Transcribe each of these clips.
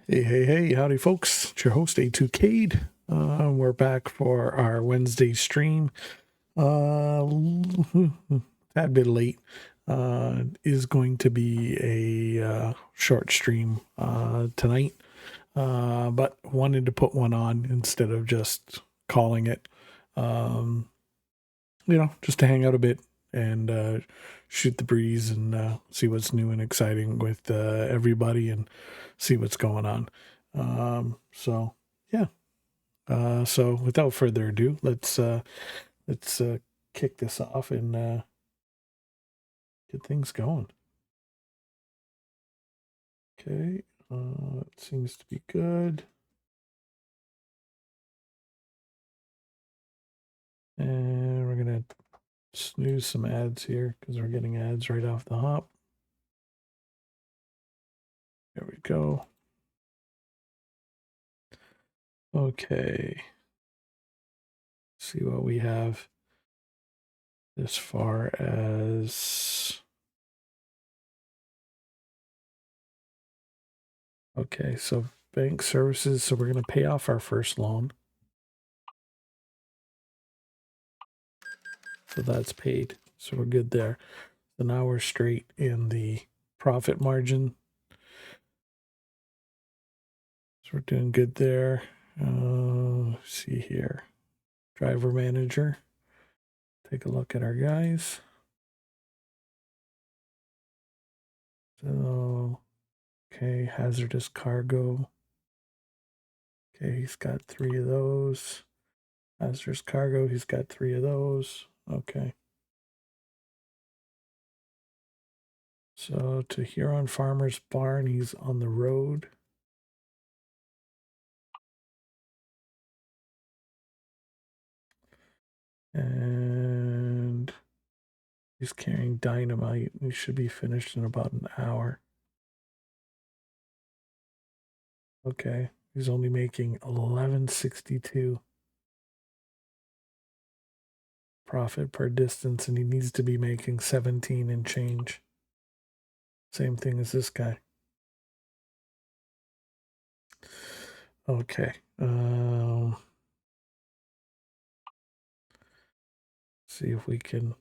Hey, howdy, folks. It's your host, A2Cade. We're back for our Wednesday stream. Tad bit late. Is going to be a short stream tonight, but wanted to put one on instead of just calling it. Um, just to hang out a bit and shoot the breeze and see what's new and exciting with everybody and see what's going on. So yeah. So without further ado, let's kick this off and get things going. Okay. It seems to be good. And we're gonna snooze some ads here because we're getting ads right off the hop. There we go. Okay. See what we have as far as okay, so bank services. So we're going to pay off our first loan. So that's paid. So we're good there. So now we're straight in the profit margin. So we're doing good there. See here. Driver manager. Take a look at our guys. So, okay, hazardous cargo. Okay, he's got 3 of those. Hazardous cargo, he's got 3 of those. Okay. So to Huron Farmer's Barn, he's on the road. And he's carrying dynamite. He should be finished in about an hour. Okay. He's only making 1162 profit per distance, and he needs to be making 17 and change. Same thing as this guy. Okay. See if we can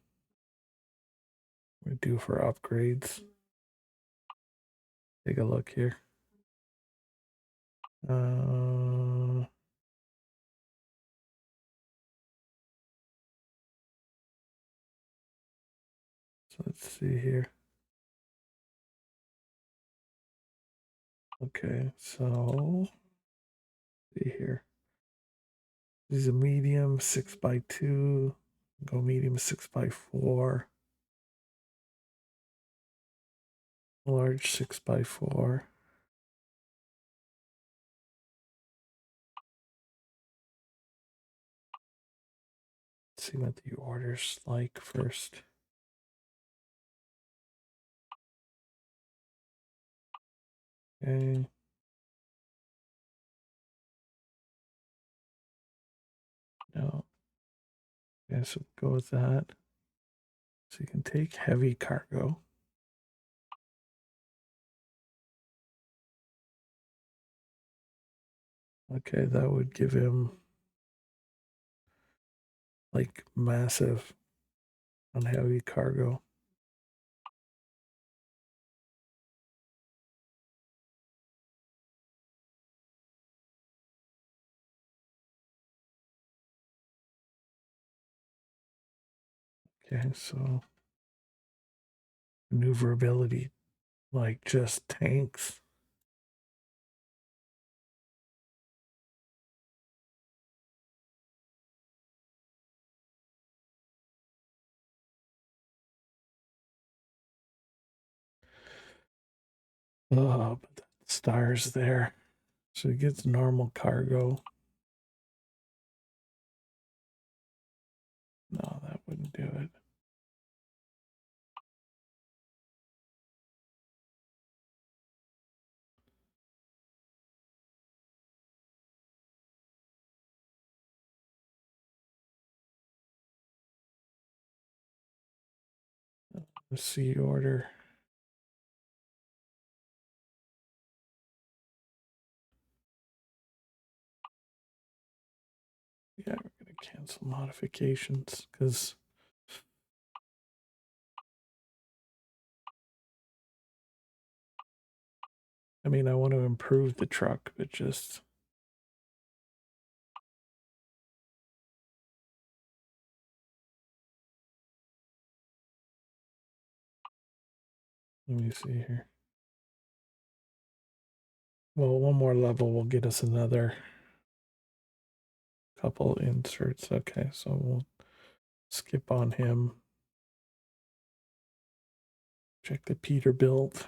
do for upgrades. Take a look here. So let's see here. Okay, so see here. This is a medium 6x2. Go medium 6x4. Large 6x4. Let's see what the order's like first. Okay. No. Okay, so go with that. So you can take heavy cargo. Okay, that would give him like massive on heavy cargo. Okay, so maneuverability, like just tanks. Oh, but the stars there. So he gets normal cargo. No, that wouldn't do it. The sea order. cancel modifications because I mean, I want to improve the truck, but just let me see here. Well, one more level will get us another couple inserts. Okay, so we'll skip on him. Check the Peterbilt.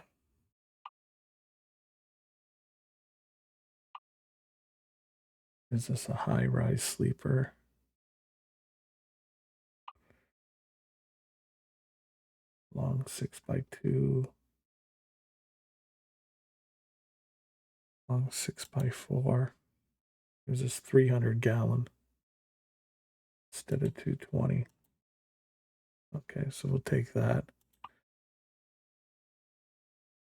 Is this a high-rise sleeper? Long 6x2. Long 6x4. There's this 300 gallon instead of 220. Okay, so we'll take that.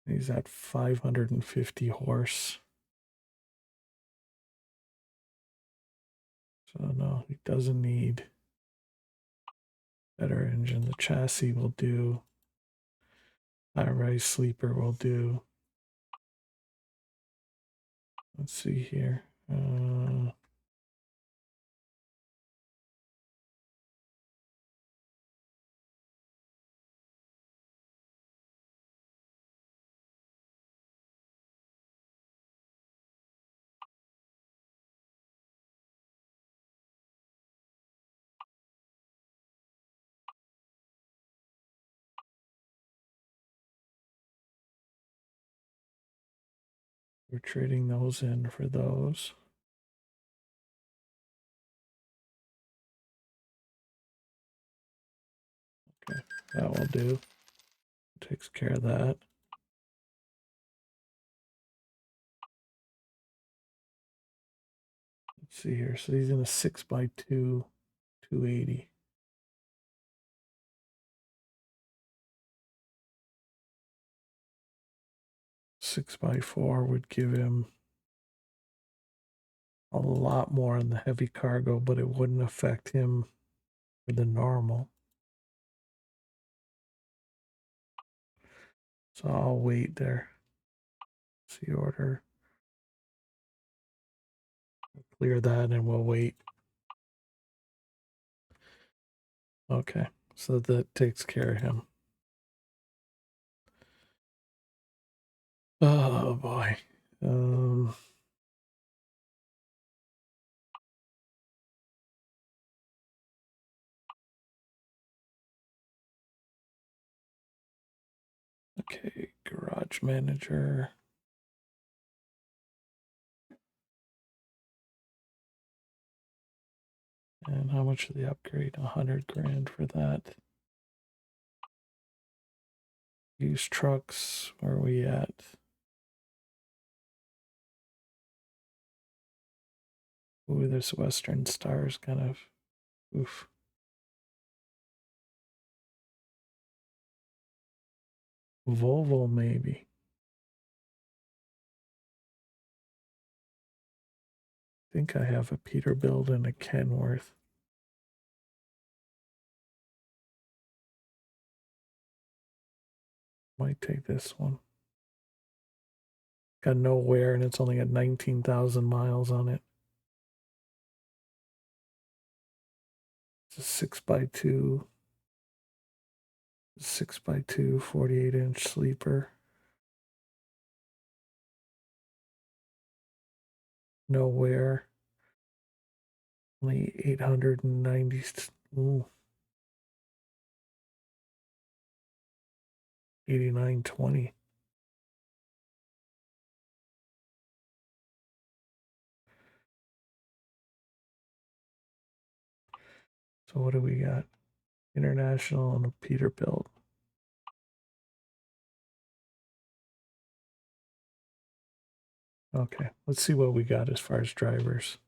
He's at 550 horse. So no, he doesn't need better engine. The chassis will do. High-rise sleeper will do. Let's see here. We're trading those in for those. Okay, that will do. Takes care of that. Let's see here. So he's in a 6x2, 280. Six by four would give him a lot more on the heavy cargo, but it wouldn't affect him for the normal. So I'll wait there. See order. Clear that and we'll wait. Okay, so that takes care of him. Oh boy. Okay, garage manager. And how much of the upgrade? 100 grand for that. Used trucks, where are we at? Ooh, this Western Star's kind of oof. Volvo maybe. I think I have a Peterbilt and a Kenworth. Might take this one. Got nowhere and it's only got 19,000 miles on it. It's a 6x2. 6x2, 48-inch sleeper. Nowhere. Only 890. Ooh. 8920. So what do we got? International and a Peterbilt. Okay, let's see what we got as far as drivers.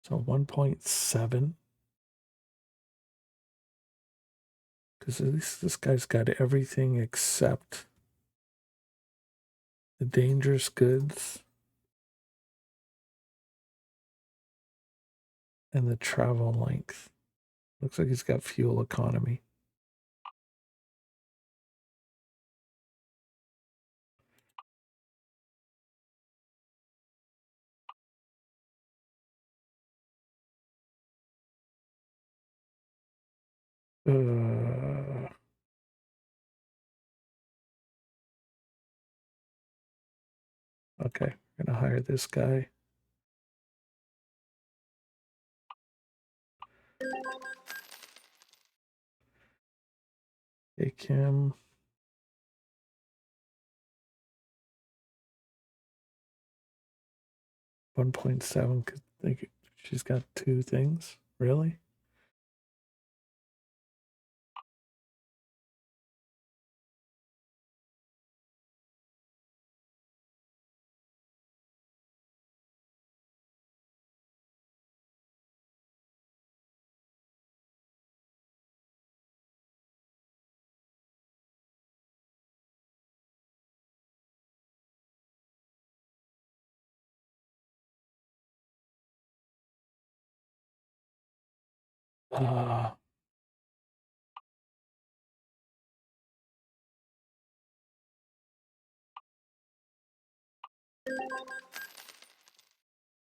So 1.7. Because at least this guy's got everything except the dangerous goods and the travel length. Looks like he's got fuel economy. Okay, we're gonna hire this guy. Take him. $1.7 because she's got 2 things. Really? Uh,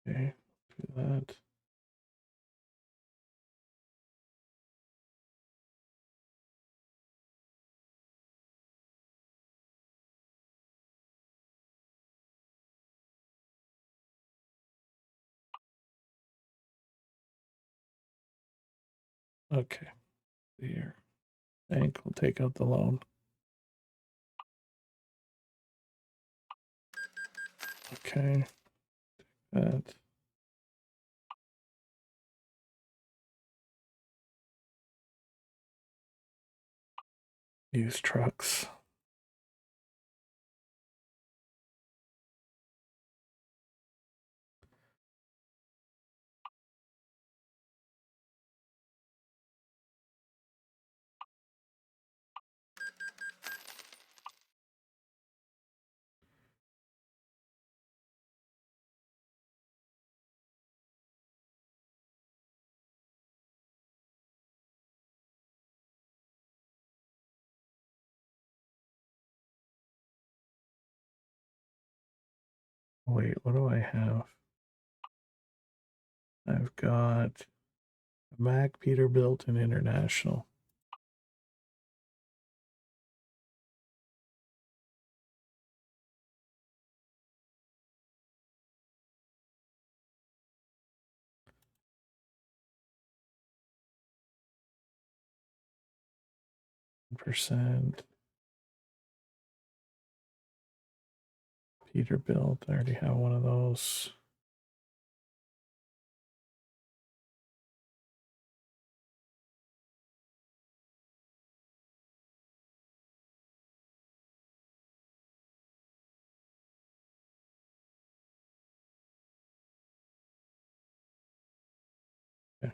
okay, do that. Okay, here. Bank will take out the loan. Okay, that. Use trucks. Wait, what do I have? I've got Mac, Peterbilt, and International. Percent Peterbilt. I already have one of those. Okay.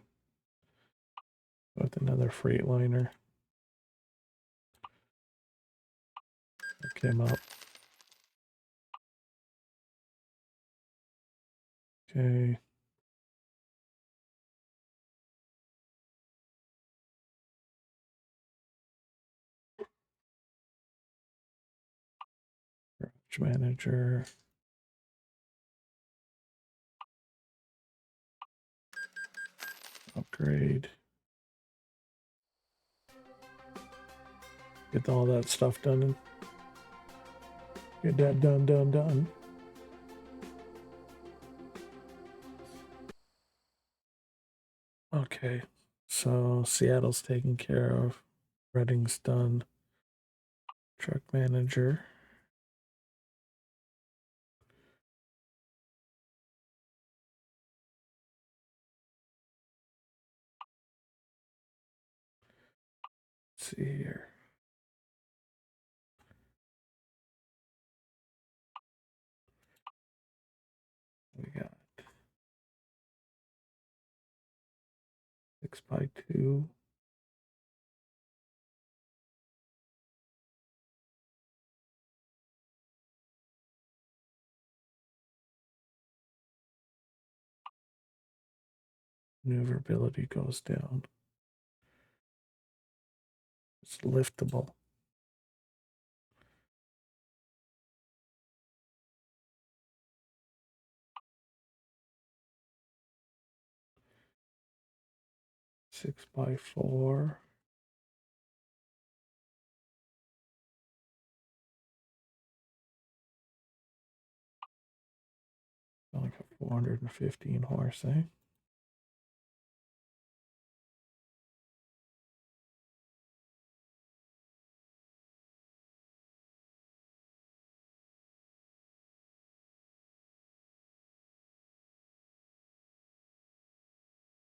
With another Freightliner. Look him up. Okay. Garage manager. Upgrade. Get all that stuff done. Get that done. Okay. So Seattle's taken care of. Reading's done. Truck manager. Let's see here. We got 6x2. Maneuverability goes down. It's liftable. Six by four. Like a 415 horse, eh?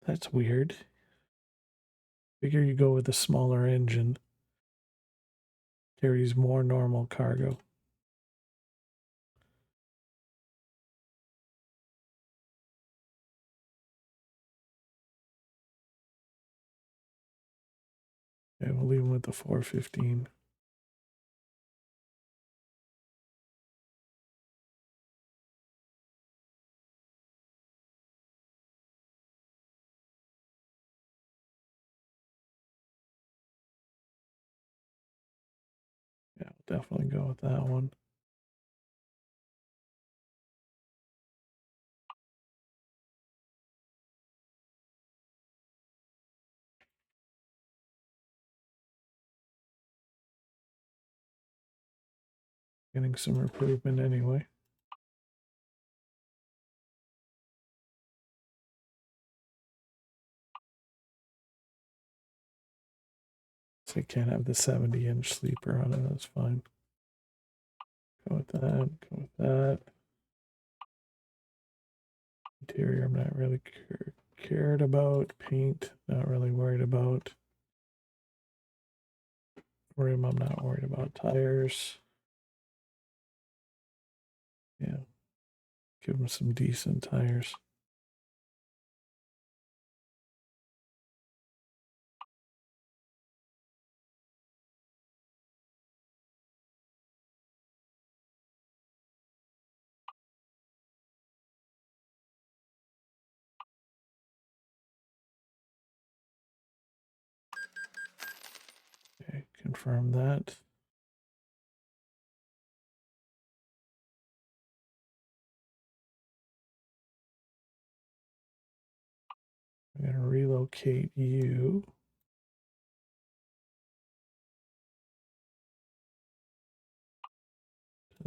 That's weird. Figure you go with a smaller engine. Carries more normal cargo. Okay, we'll leave him with the 415. Yeah, we'll definitely go with that one. Getting some improvement anyway. So you can't have the 70-inch sleeper on it. That's fine. Go with that. Go with that. Interior, I'm not really cared about. Paint, not really worried about. Rim, I'm not worried about. Tires. Yeah. Give them some decent tires. Okay, confirm that. I'm going to relocate you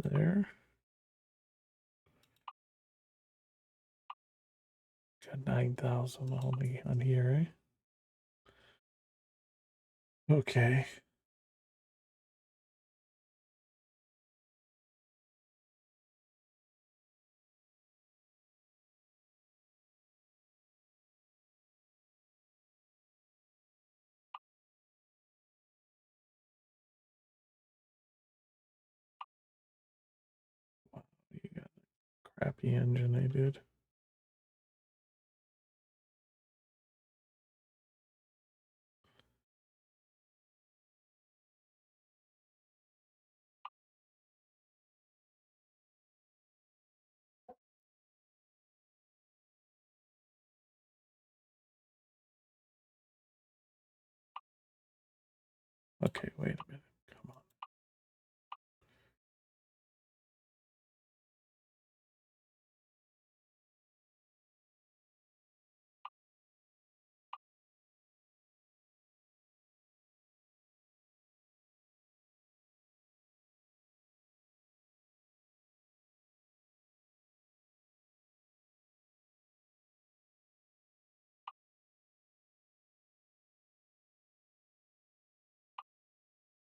to there. Got 9,000 only on here, eh? Okay. Wow, you got a crappy engine I did. Okay, wait a minute. Come on.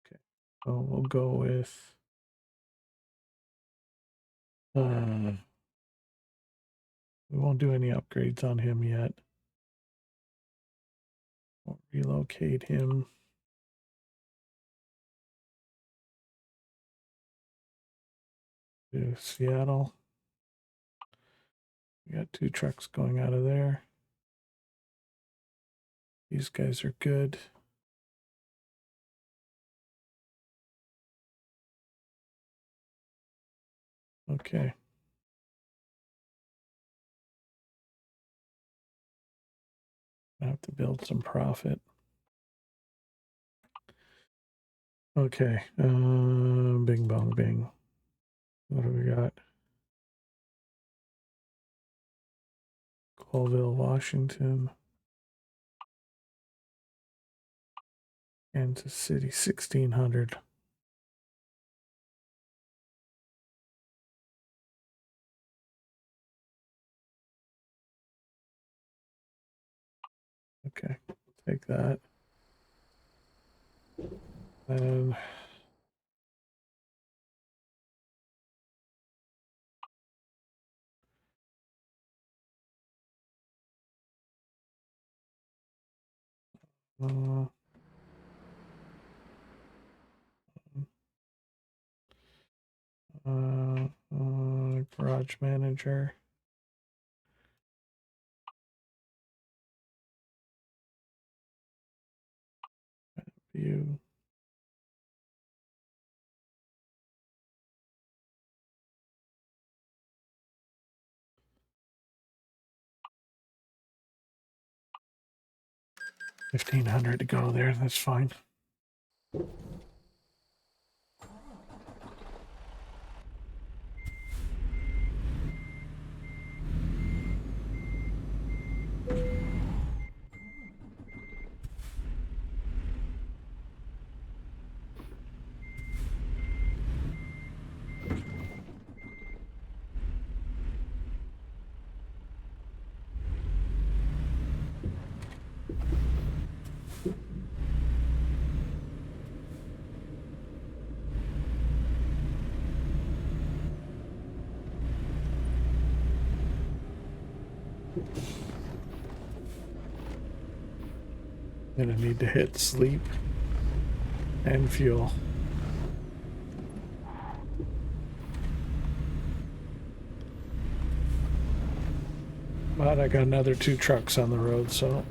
Okay. So we'll go with we won't do any upgrades on him yet. We'll relocate him. To Seattle. We got 2 trucks going out of there. These guys are good. Okay. I have to build some profit. Okay. Bing bong bing. What do we got? Colville, Washington. Kansas City, 1600. Okay, take that. And garage manager. View. $1,500 to go there. That's fine. Gonna need to hit sleep and fuel. But I got another 2 trucks on the road, so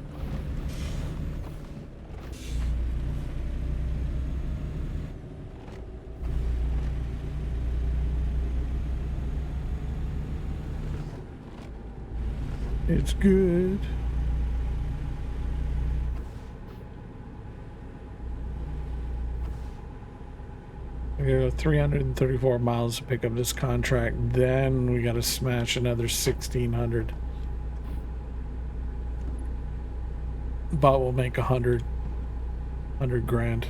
it's good. We got 334 miles to pick up this contract. Then we got to smash another 1,600. But we'll make 100 grand.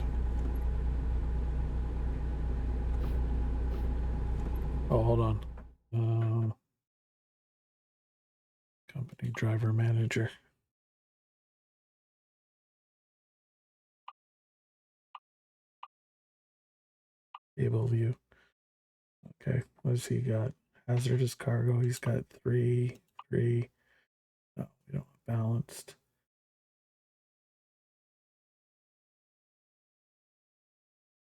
Oh, hold on. Company driver manager. Table view. Okay, what's he got? Hazardous cargo. He's got 3. No, we don't have balanced.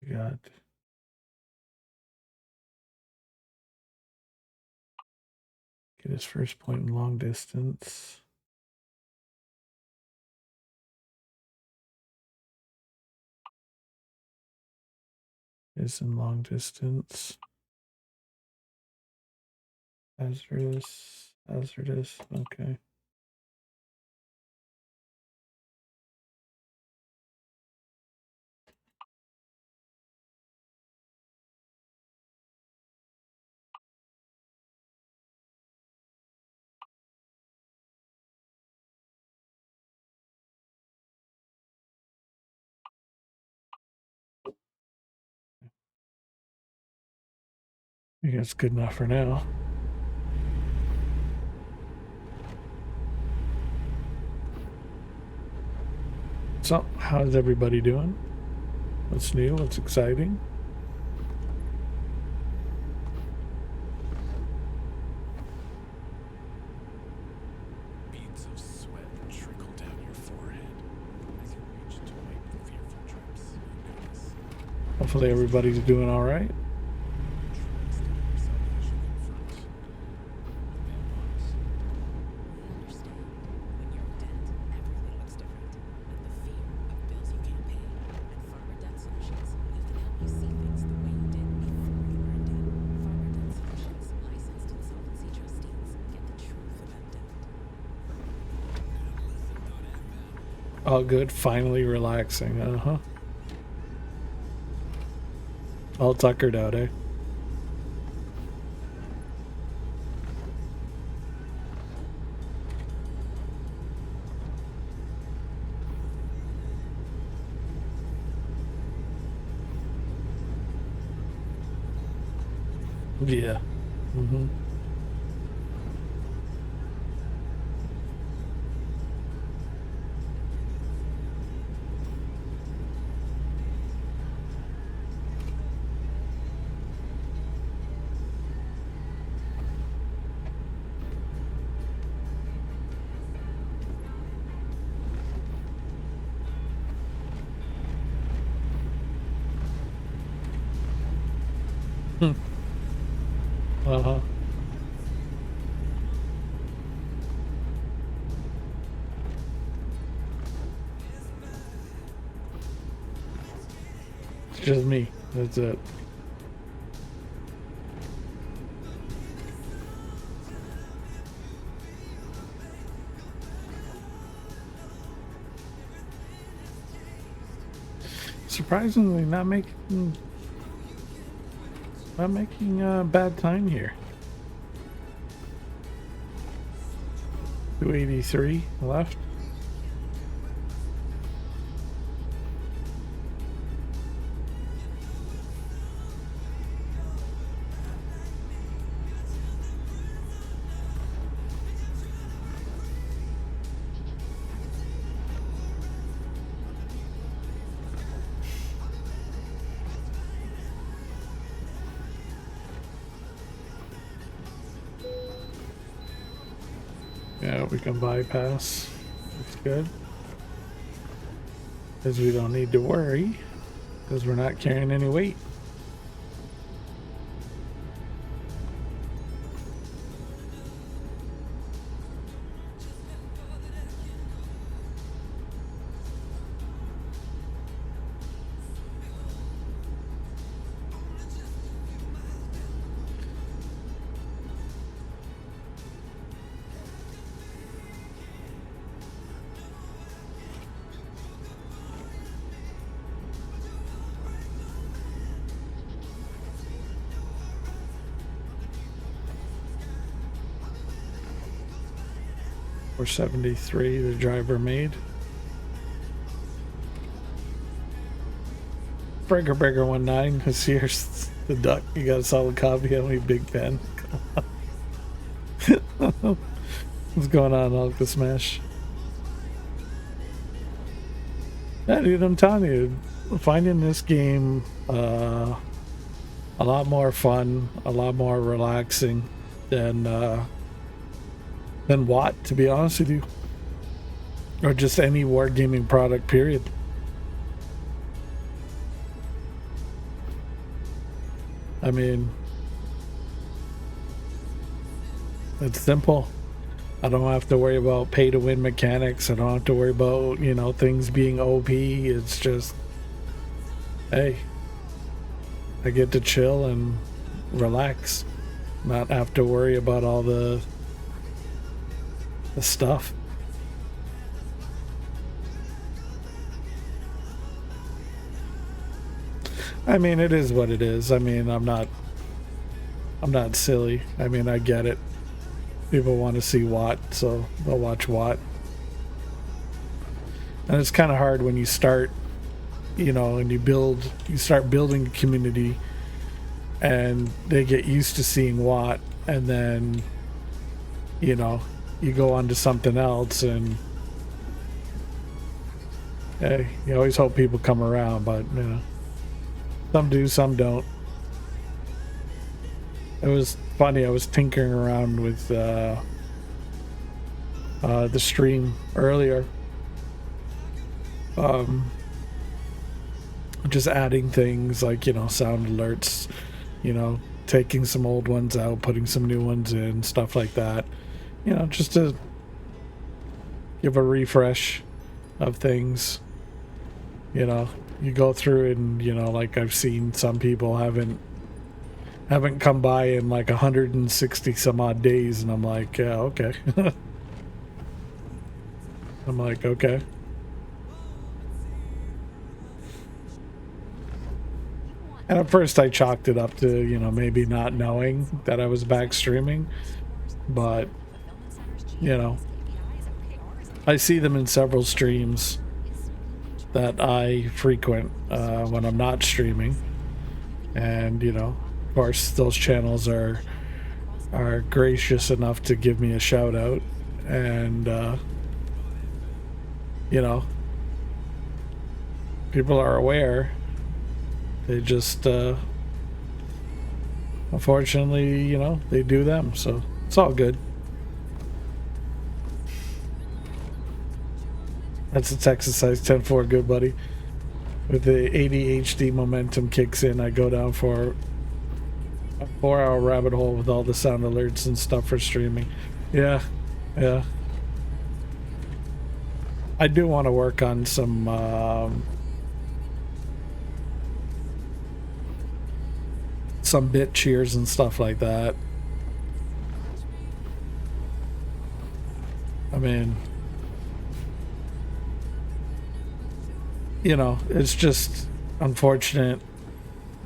We got get his first point in long distance. Is in long distance. Hazardous. Okay. I think that's good enough for now. So, how's everybody doing? What's new? What's exciting? Beads of sweat trickle down your forehead as you reach to wipe the fearful drips you notice. Hopefully everybody's doing all right. All good. Finally relaxing. Uh-huh. All tuckered out, eh? Yeah. Mm-hmm. Hmm. Uh-huh. It's just me. That's it. Surprisingly, not making a bad time here. 283 left. Yeah, we can bypass. That's good. Because we don't need to worry. Because we're not carrying any weight. Or 73 the driver made. Breaker 19 is here's the duck. You got a solid copy of me, Big Ben. What's going on, Hulk the Smash? Yeah, dude, I'm telling you, finding this game a lot more fun, a lot more relaxing than Watt, to be honest with you, or just any wargaming product. Period. I mean, it's simple. I don't have to worry about pay to win mechanics. I don't have to worry about, things being OP. It's just, hey, I get to chill and relax, not have to worry about all the stuff. I mean, it is what it is. I mean, I'm not silly. I mean, I get it. People want to see Watt, so they'll watch Watt. And it's kind of hard when you start, and you start building a community and they get used to seeing Watt, and then, you go on to something else, and hey, you always hope people come around, but, some do, some don't. It was funny, I was tinkering around with the stream earlier, just adding things like, sound alerts, taking some old ones out, putting some new ones in, stuff like that, just to give a refresh of things. You go through and, like I've seen some people haven't come by in like 160 some odd days, and I'm like, yeah, okay. I'm like, okay. And at first I chalked it up to, you know, maybe not knowing that I was back streaming, but, you know, I see them in several streams that I frequent when I'm not streaming. And, you know, of course, those channels are gracious enough to give me a shout out. And, you know, people are aware. They just, unfortunately, you know, they do them. So it's all good. That's its exercise 10-4, good buddy. With the ADHD momentum kicks in, I go down for a 4-hour rabbit hole with all the sound alerts and stuff for streaming. Yeah, yeah. I do want to work on some bit cheers and stuff like that. I mean, you know, it's just unfortunate.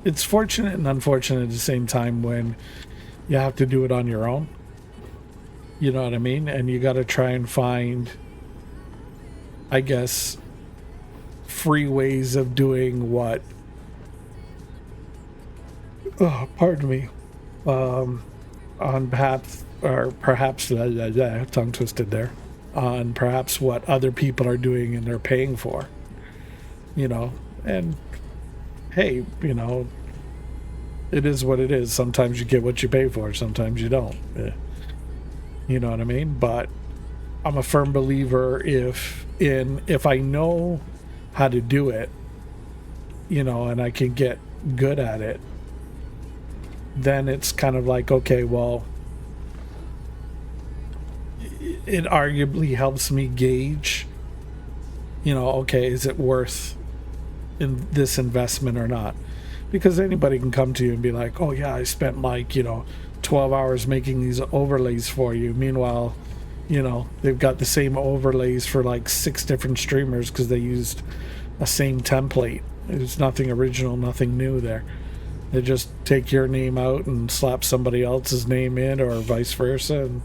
It's fortunate and unfortunate at the same time when you have to do it on your own. You know what I mean? And you got to try and find, I guess, free ways of doing what, oh, pardon me, on perhaps, or perhaps, tongue twisted there, on perhaps what other people are doing and they're paying for, you know. And hey, you know, it is what it is. Sometimes you get what you pay for, sometimes you don't. You know what I mean? But I'm a firm believer if I know how to do it, you know, and I can get good at it, then it's kind of like, okay, well, it arguably helps me gauge, you know, okay, is it worth this investment or not? Because anybody can come to you and be like, oh yeah, I spent like, you know, 12 hours making these overlays for you. Meanwhile, you know, they've got the same overlays for like 6 different streamers because they used a same template. There's nothing original, nothing new there. They just take your name out and slap somebody else's name in, or vice versa, and,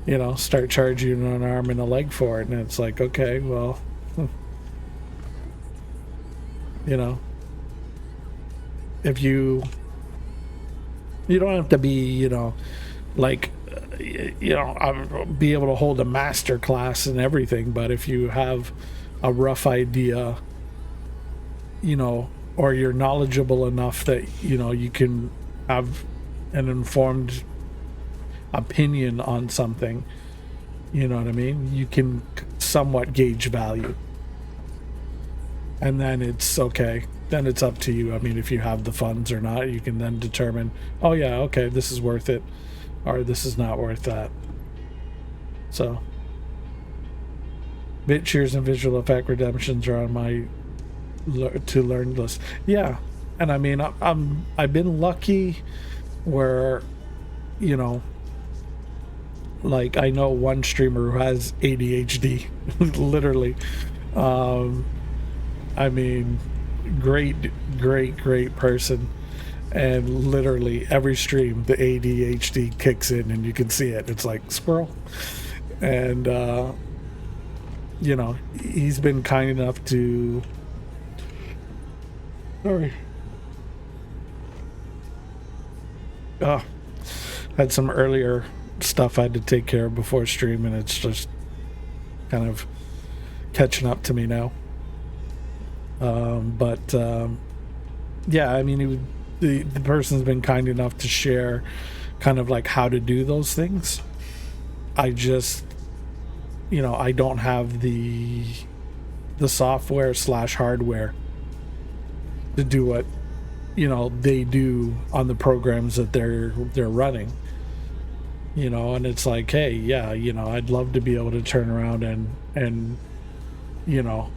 you know, start charging you an arm and a leg for it. And it's like, okay, well, you know, if you don't have to be, you know, like, you know, be able to hold a master class and everything, but if you have a rough idea, you know, or you're knowledgeable enough that, you know, you can have an informed opinion on something, you know what I mean, you can somewhat gauge value. And then it's okay, then it's up to you. I mean, if you have the funds or not, you can then determine, oh yeah, okay, this is worth it, or this is not worth that. So bit cheers and visual effect redemptions are on my to learn list. Yeah, and I mean, I've been lucky where, you know, like I know one streamer who has ADHD, literally. I mean, great person, and literally every stream the ADHD kicks in and you can see it. It's like squirrel. And you know, he's been kind enough to, sorry, had some earlier stuff I had to take care of before stream, and it's just kind of catching up to me now. Yeah, I mean, the person's been kind enough to share kind of like how to do those things. I just, you know, I don't have the software / hardware to do what, you know, they do on the programs that they're running, you know. And it's like, hey, yeah, you know, I'd love to be able to turn around and you know,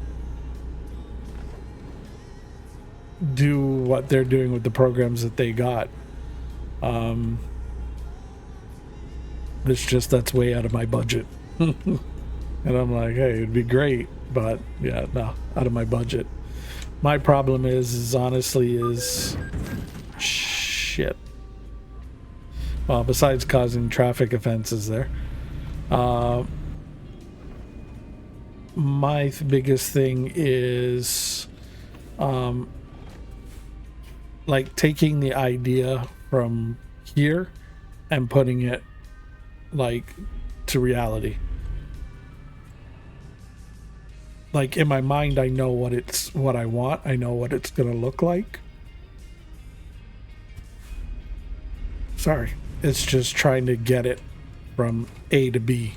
do what they're doing with the programs that they got. It's just, that's way out of my budget. And I'm like, hey, it'd be great, but yeah, no, out of my budget. My problem is honestly is shit. Well, besides causing traffic offenses there, my biggest thing is like taking the idea from here and putting it like to reality. Like in my mind, I know what I want. I know what it's gonna look like. Sorry, it's just trying to get it from A to B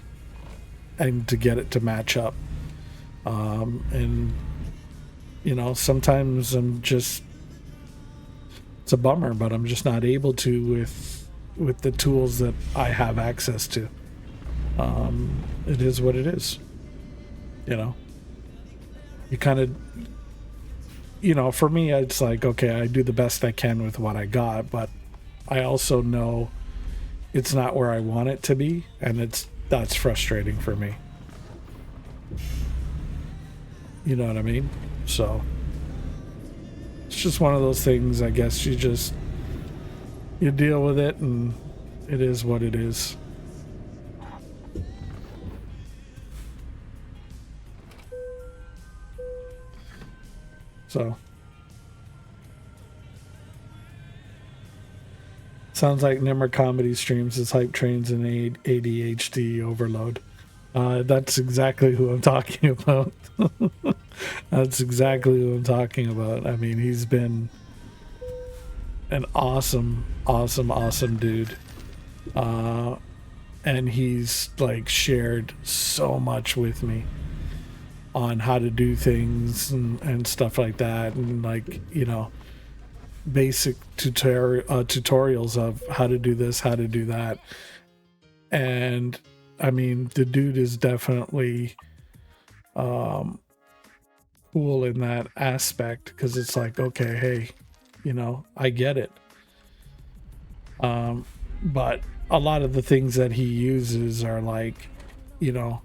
and to get it to match up. And you know, sometimes it's a bummer, but I'm just not able to with the tools that I have access to. It is what it is. You know, you kind of, you know, for me, it's like, okay, I do the best I can with what I got, but I also know it's not where I want it to be, and that's frustrating for me. You know what I mean? So it's just one of those things. I guess you deal with it, and it is what it is. So sounds like Nimmer comedy streams his hype trains and ADHD overload. That's exactly who I'm talking about. That's exactly who I'm talking about. I mean, he's been an awesome dude. And he's like shared so much with me on how to do things and stuff like that. And like, you know, basic tutorials of how to do this, how to do that. And I mean, the dude is definitely cool in that aspect, because it's like, okay, hey, you know, I get it. But a lot of the things that he uses are like, you know,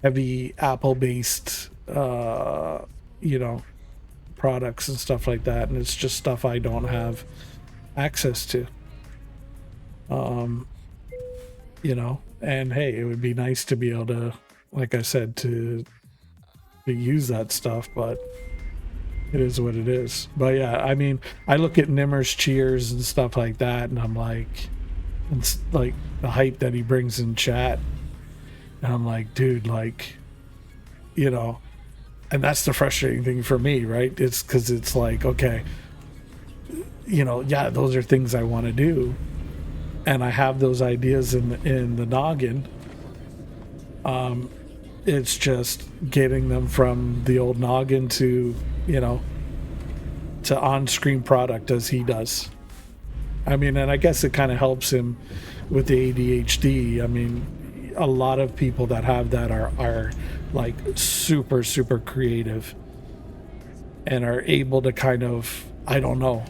heavy Apple based you know, products and stuff like that, and it's just stuff I don't have access to. You know, and hey, it would be nice to be able to, like I said, to use that stuff, but it is what it is. But yeah, I mean, I look at Nimmer's cheers and stuff like that, and I'm like, it's like the hype that he brings in chat, and I'm like, dude, like, you know, and that's the frustrating thing for me, right? It's because it's like, okay, you know, yeah, those are things I want to do, and I have those ideas in the noggin. It's just getting them from the old noggin to, you know, to on-screen product as he does. I mean, and I guess it kind of helps him with the ADHD. I mean, a lot of people that have that are like super creative and are able to kind of, I don't know,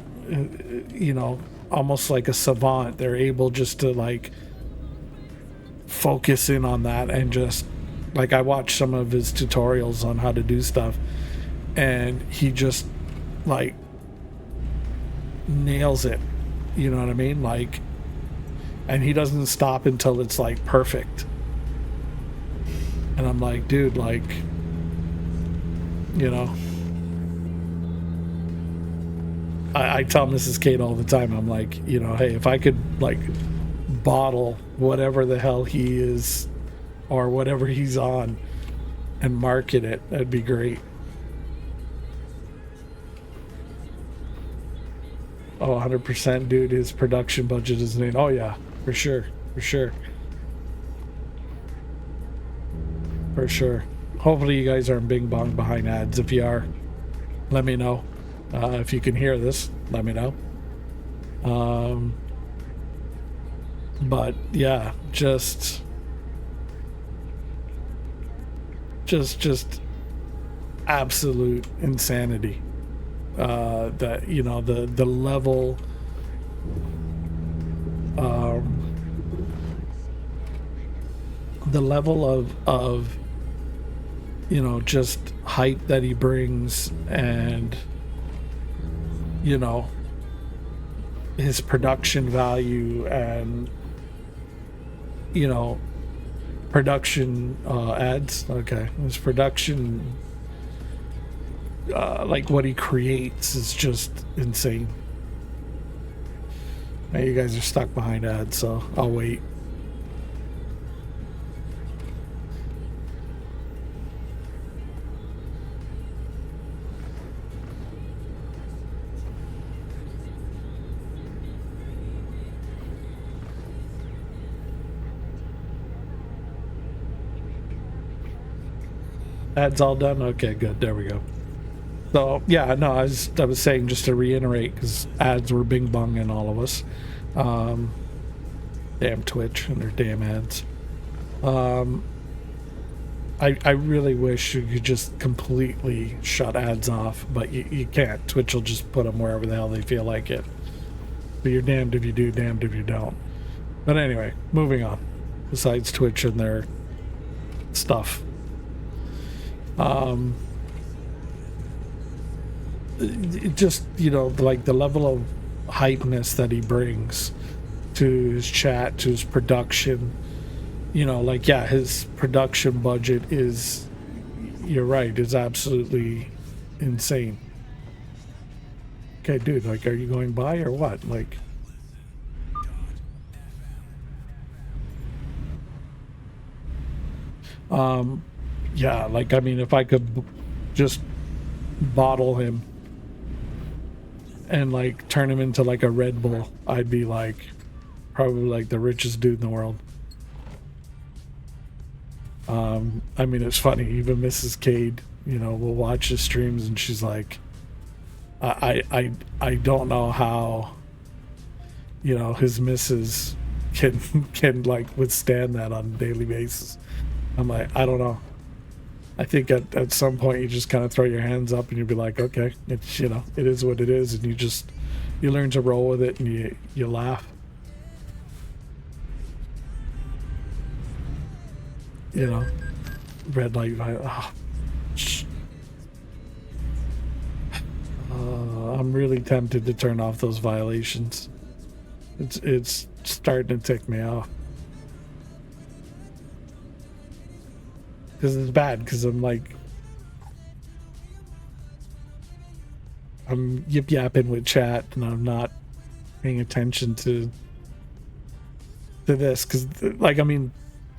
you know, almost like a savant. They're able just to like focus in on that, and just like, I watched some of his tutorials on how to do stuff, and he just like nails it. You know what I mean? Like, and he doesn't stop until it's like perfect. And I'm like, dude, like, you know, I tell Mrs. Kate all the time, I'm like, you know, hey, if I could like bottle whatever the hell he is or whatever he's on and market it, that'd be great. Oh, 100%, dude. His production budget is in. Oh yeah, for sure. Hopefully you guys aren't bing bong behind ads. If you are, let me know. If you can hear this, let me know. But yeah, just absolute insanity. That, you know, the level of you know, just hype that he brings, and you know, his production value, and you know, production ads. Okay, his production, like what he creates, is just insane. Now you guys are stuck behind ads, so I'll wait. Ads all done? Okay, good. There we go. So yeah, no, I was saying, just to reiterate, because ads were bing bonging all of us. Damn Twitch and their damn ads. I really wish you could just completely shut ads off, but you can't. Twitch will just put them wherever the hell they feel like it. But you're damned if you do, damned if you don't. But anyway, moving on. Besides Twitch and their stuff. It just, you know, like the level of hypeness that he brings to his chat, to his production. You know, like, yeah, his production budget is, you're right, is absolutely insane. Okay, dude, like, are you going by or what? Like, yeah, like, I mean, if I could just bottle him and like turn him into like a Red Bull, I'd be like probably like the richest dude in the world. I mean, it's funny, even Mrs. Cade, you know, will watch his streams and she's like, I don't know how, you know, his missus can like withstand that on a daily basis. I'm like, I don't know. I think at some point you just kind of throw your hands up and you'll be like, okay, it's, you know, it is what it is, and you learn to roll with it, and you laugh. You know, red light. I'm really tempted to turn off those violations. It's starting to tick me off. Because it's bad, because I'm like, I'm yip yapping with chat and I'm not paying attention to this, because like, I mean,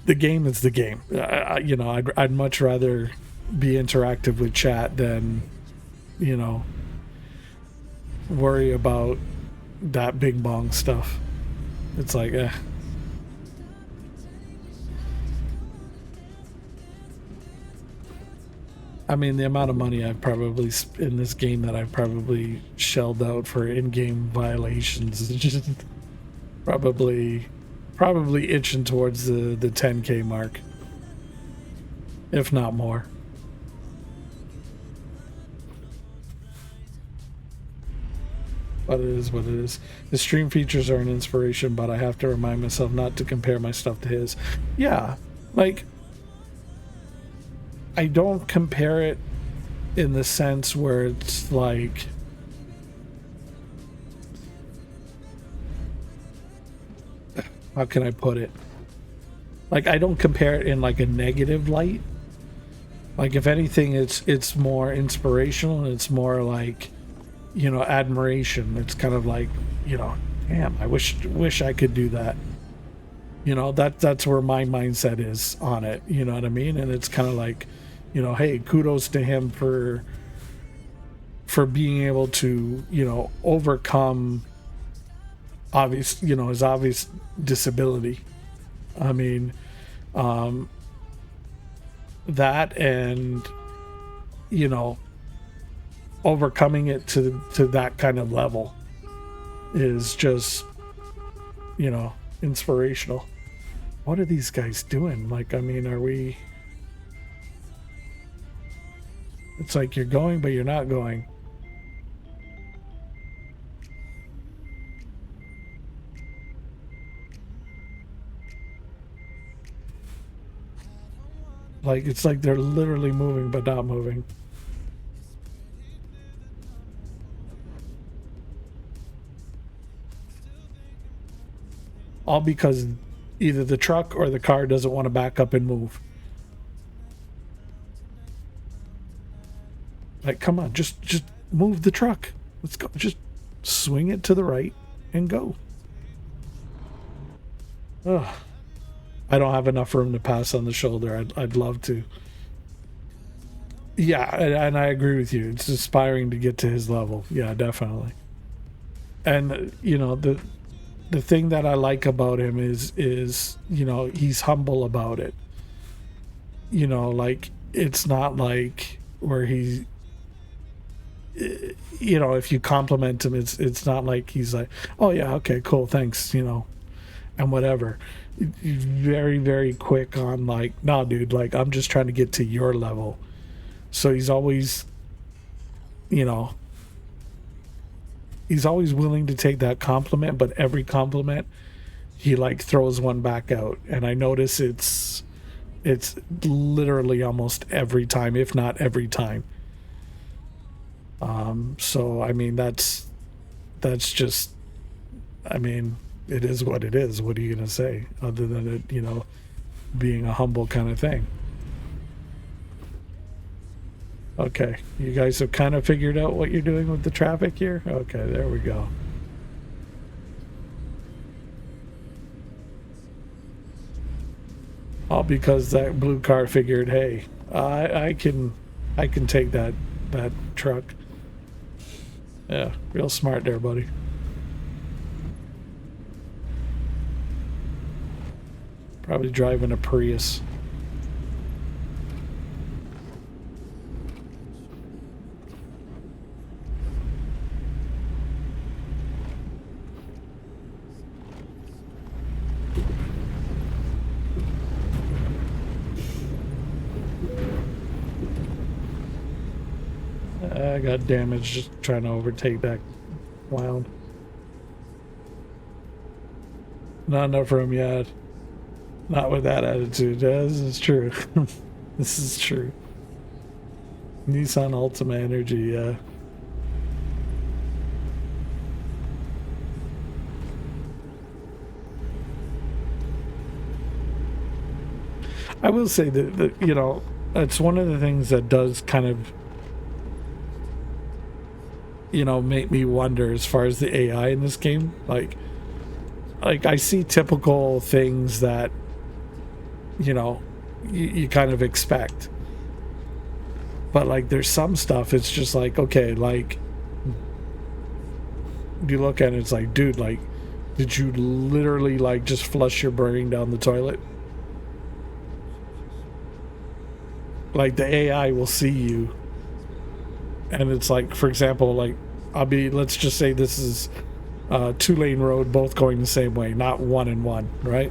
the game is the game. You know, I'd much rather be interactive with chat than, you know, worry about that bing bong stuff. It's like, I mean, the amount of money I've probably in this game that I've probably shelled out for in-game violations is just probably itching towards the 10K mark, if not more. But it is what it is. His stream features are an inspiration, but I have to remind myself not to compare my stuff to his. Yeah, like, I don't compare it in the sense where it's like, how can I put it? Like, I don't compare it in like a negative light. Like, if anything, it's more inspirational, and it's more like, you know, admiration. It's kind of like, you know, damn, I wish I could do that. You know, that's where my mindset is on it. You know what I mean? And it's kind of like, you know, hey, kudos to him for being able to, you know, overcome obvious, you know, his obvious disability. I mean, that, and, you know, overcoming it to that kind of level is just, you know, inspirational. What are these guys doing? Like, I mean, are we... It's like you're going, but you're not going. Like, it's like they're literally moving but not moving. All because either the truck or the car doesn't want to back up and move. Like, come on, just move the truck. Let's go. Just swing it to the right and go. Ugh. I don't have enough room to pass on the shoulder. I'd love to. Yeah, and I agree with you. It's aspiring to get to his level. Yeah, definitely. And you know, the thing that I like about him is you know, he's humble about it. You know, like, it's not like where he, you know, if you compliment him, it's not like he's like, oh yeah, okay, cool, thanks, you know, and whatever. He's very, very quick on like, nah, dude, like, I'm just trying to get to your level. So he's always, you know, he's always willing to take that compliment, but every compliment he like throws one back out. And I notice it's literally almost every time, if not every time. So I mean, that's just, I mean, it is what it is. What are you gonna say other than it, you know, being a humble kind of thing? Okay, you guys have kind of figured out what you're doing with the traffic here? Okay, there we go. All because that blue car figured, hey, I can take that truck. Yeah, real smart there, buddy. Probably driving a Prius. I got damaged just trying to overtake that clown. Not enough room yet. Not with that attitude. Yeah, this is true. This is true. Nissan Altima Energy, yeah. I will say that, you know, it's one of the things that does kind of, you know, make me wonder as far as the AI in this game. Like I see typical things that, you know, you kind of expect. But like, there's some stuff, it's just like, okay, like, you look at it, it's like, dude, like, did you literally like just flush your brain down the toilet? Like, the AI will see you, and it's like, for example, like, let's just say this is 2-lane road, both going the same way, not 1 and 1, right?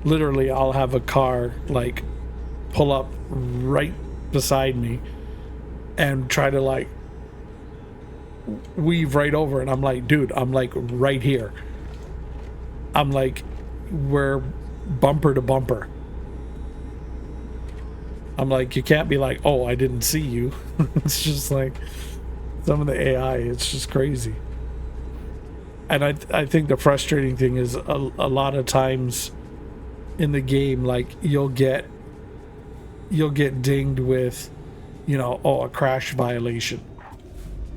Literally, I'll have a car like pull up right beside me and try to like weave right over, and I'm like, dude, I'm like right here. I'm like, we're bumper to bumper. I'm like, you can't be like, oh, I didn't see you. It's just like some of the AI, it's just crazy. And I think the frustrating thing is a lot of times in the game, like, you'll get dinged with, you know, oh, a crash violation.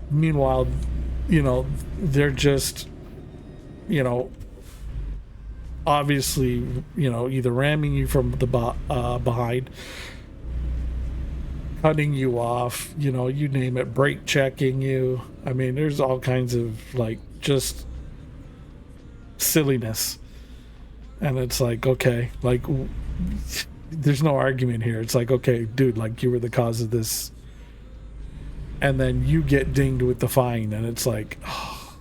Meanwhile, you know, they're just, you know, obviously, you know, either ramming you from the behind, cutting you off, you know, you name it, brake checking you. I mean, there's all kinds of like just silliness. And it's like, okay, like, there's no argument here. It's like, okay, dude, like, you were the cause of this. And then you get dinged with the fine, and it's like, oh.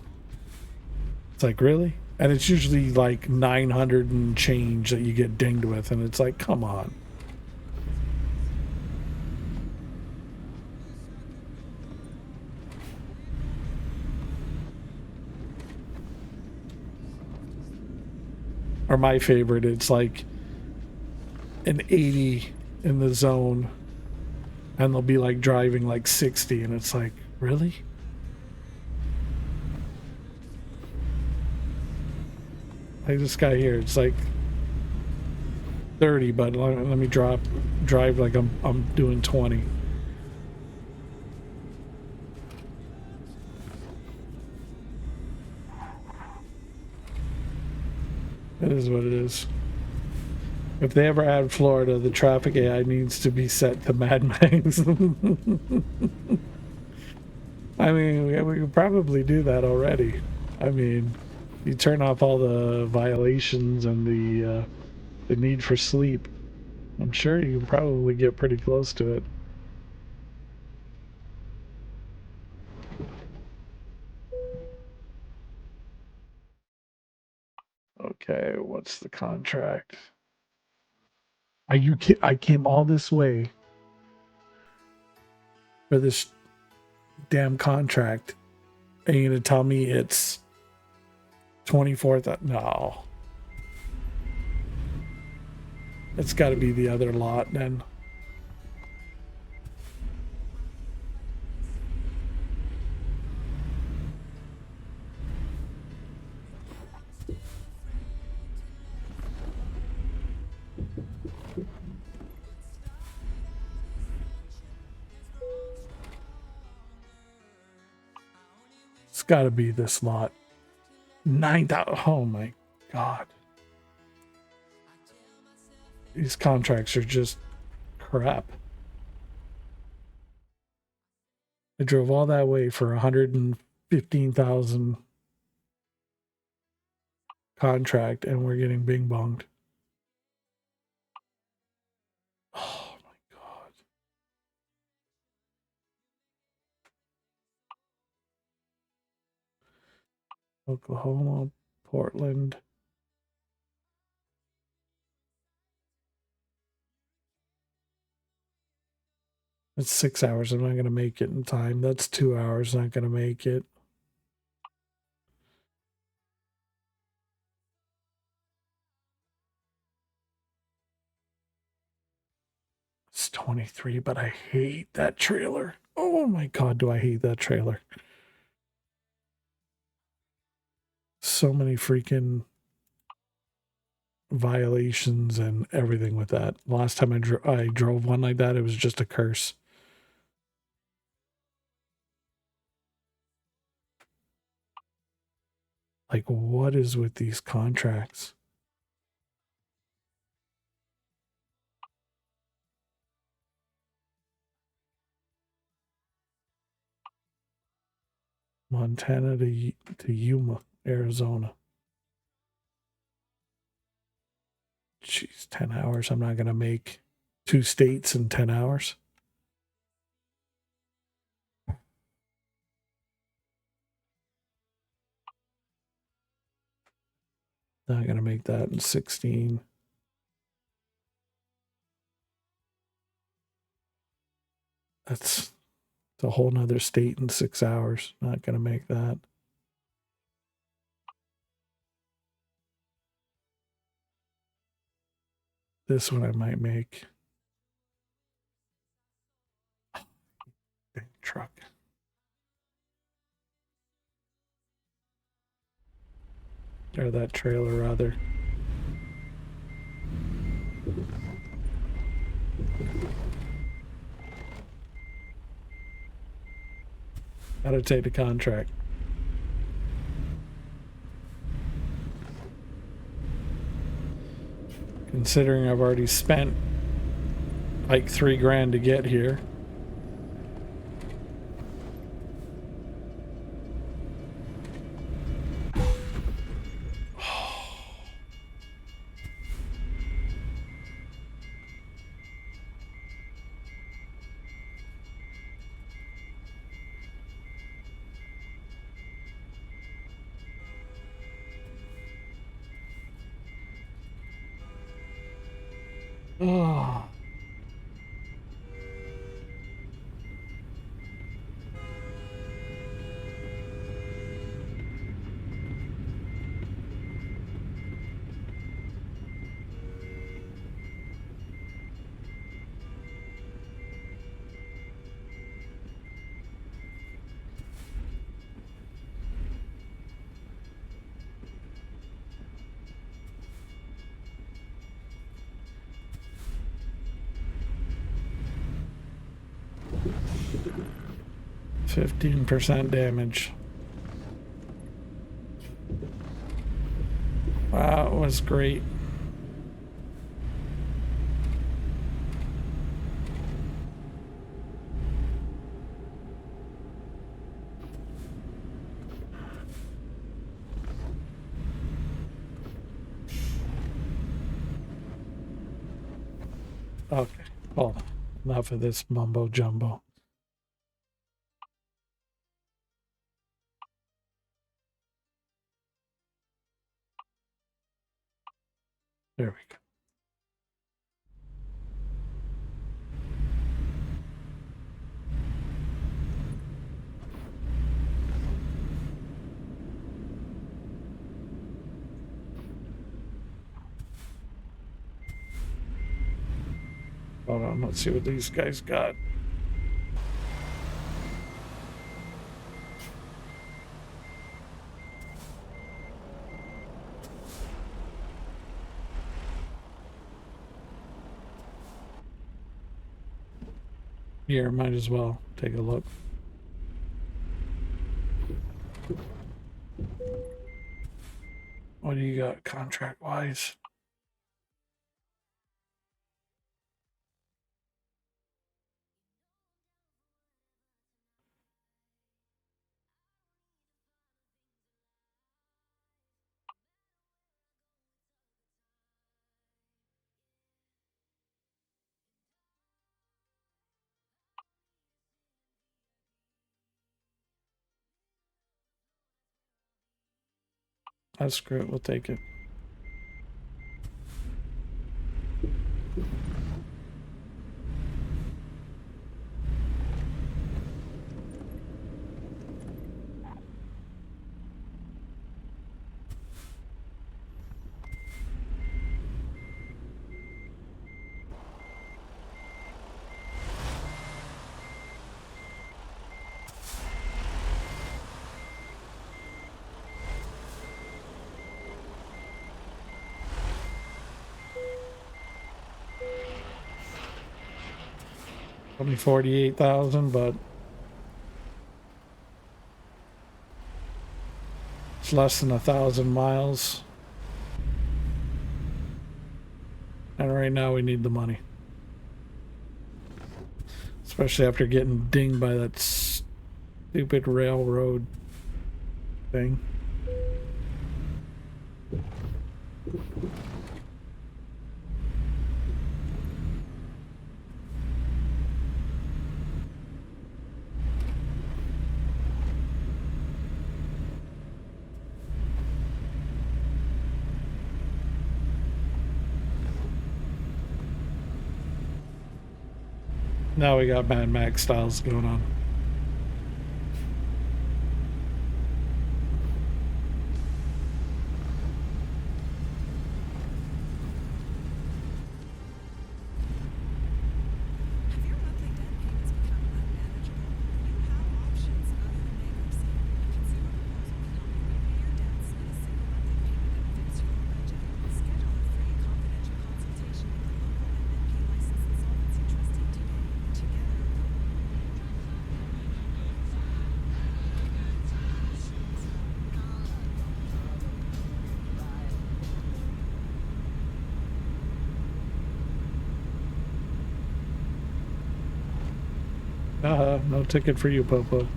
It's like, really? And it's usually like 900 and change that you get dinged with, and it's like, come on. Or my favorite, it's like an 80 in the zone, and they'll be like driving like 60, and it's like, really? Like this guy here, it's like 30, but let me drive like I'm doing 20. It is what it is. If they ever add Florida, the traffic AI needs to be set to Mad Max. I mean, we could probably do that already. I mean, you turn off all the violations and the need for sleep. I'm sure you can probably get pretty close to it. Okay, what's the contract? Are you I came all this way for this damn contract, and you're gonna tell me it's 24th? No. It's got to be the other lot then. It's got to be this lot. 9,000. Oh my god. These contracts are just crap. I drove all that way for 115,000 contract, and we're getting bing bonged. Oh my god. Oklahoma, Portland. That's 6 hours. I'm not going to make it in time. That's 2 hours. Not going to make it. It's 23, but I hate that trailer. Oh my god, do I hate that trailer. So many freaking violations and everything with that. Last time I drove one like that, it was just a curse. Like, what is with these contracts? Montana to Yuma, Arizona. Jeez, 10 hours. I'm not going to make 2 states in 10 hours. Not going to make that in 16. That's a whole nother state in 6 hours. Not going to make that. This one I might make. Big truck. Or that trailer, rather. Gotta take the contract. Considering I've already spent like $3,000 to get here. Oh. 15% damage. Wow, it was great. Okay, hold on. Enough of this mumbo jumbo. There we go. Hold on, let's see what these guys got. Here, might as well take a look. What do you got contract wise? Screw it, we'll take it. Only 48,000, but it's less than 1,000 miles. And right now we need the money. Especially after getting dinged by that stupid railroad thing. Now we got Mad Max styles going on. No ticket for you, Popo.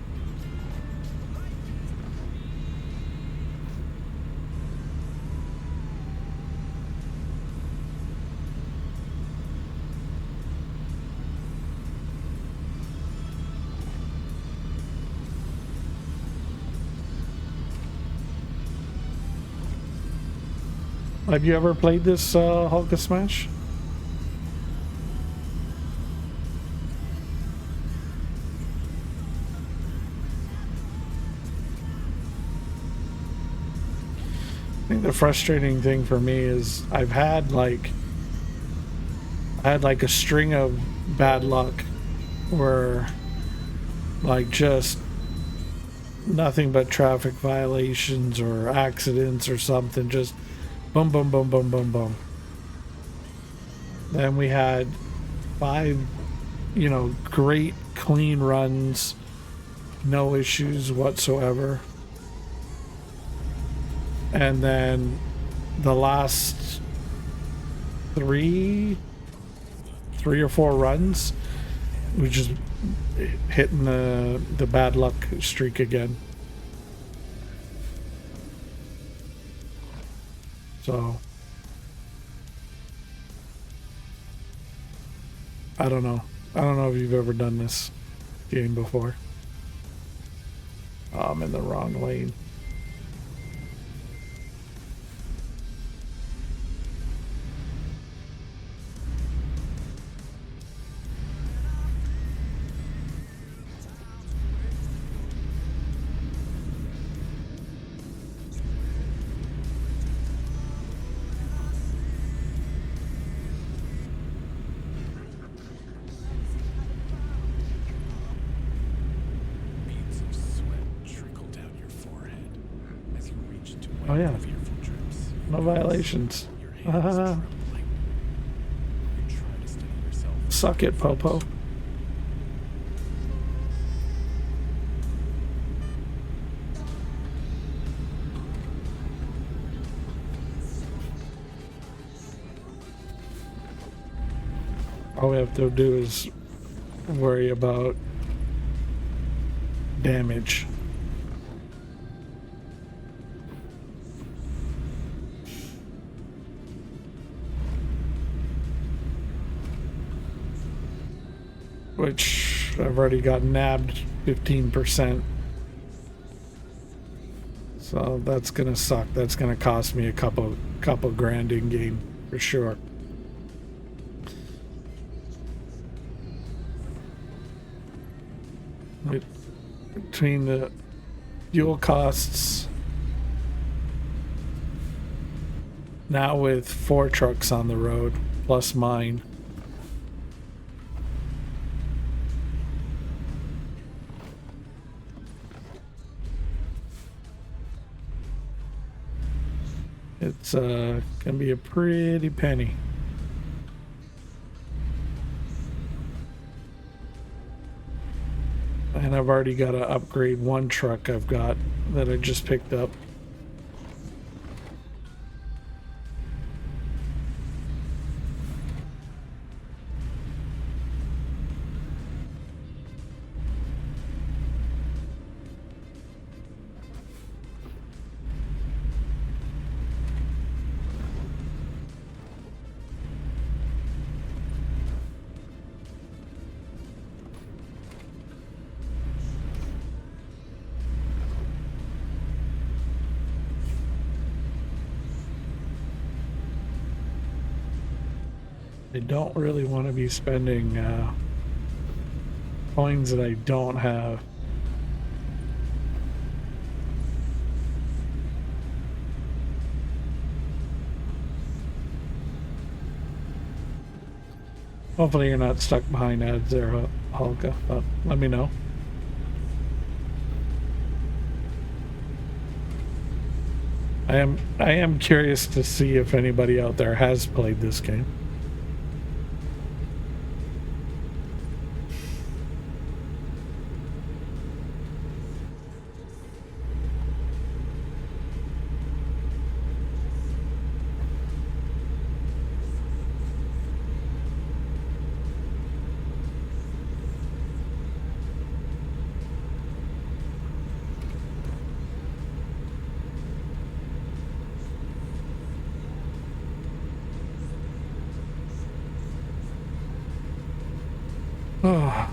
Have you ever played this Hulk Smash? I think the frustrating thing for me is I've had like a string of bad luck where like just nothing but traffic violations or accidents or something, just boom boom boom boom boom boom. Then we had 5 great clean runs no issues whatsoever. And then the last three or four runs, we just hitting the bad luck streak again. So I don't know. I don't know if you've ever done this game before. Oh, I'm in the wrong lane. Beads of sweat trickle down your forehead as you reach to wipe Oh, yeah. fearful drips. No violations. Your hands trembling. You try to steady yourself. Suck it, Popo. All we have to do is worry about damage. Which I've already got nabbed 15%. So that's gonna suck. That's gonna cost me a couple grand in game for sure. Between the fuel costs now with 4 trucks on the road plus mine, it's gonna be a pretty penny. And I've already got to upgrade one truck I've got that I just picked up. I don't really want to be spending coins that I don't have. Hopefully you're not stuck behind ads there, Hulka, but let me know. I am curious to see if anybody out there has played this game. Oh.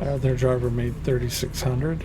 Our other driver made 3,600.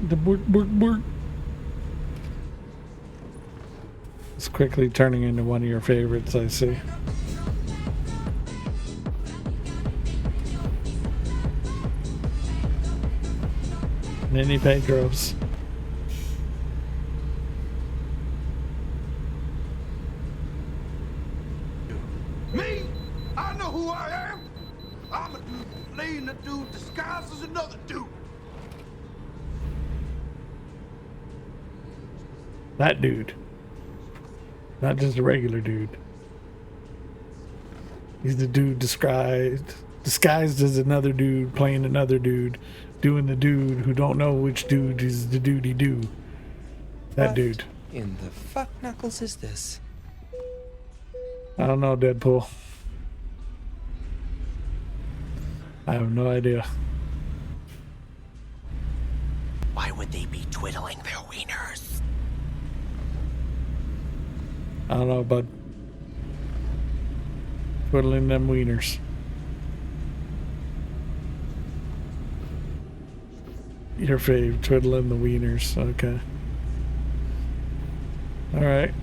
The bork, bork, bork. It's quickly turning into one of your favorites, I see. Mini Pedros. Me? I know who I am. I'm a dude playing a dude disguised as another dude. That dude. Not just a regular dude. He's the dude disguised as another dude, playing another dude, doing the dude who don't know which dude is the dude he do. That What dude. in the fuck knuckles is this? I don't know, Deadpool. I have no idea. Why would they be twiddling their wieners? I don't know, bud. Twiddling them wieners. Your fave, twiddling the wieners. Okay. All right.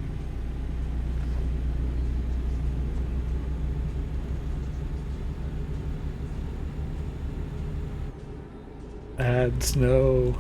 Ads, no.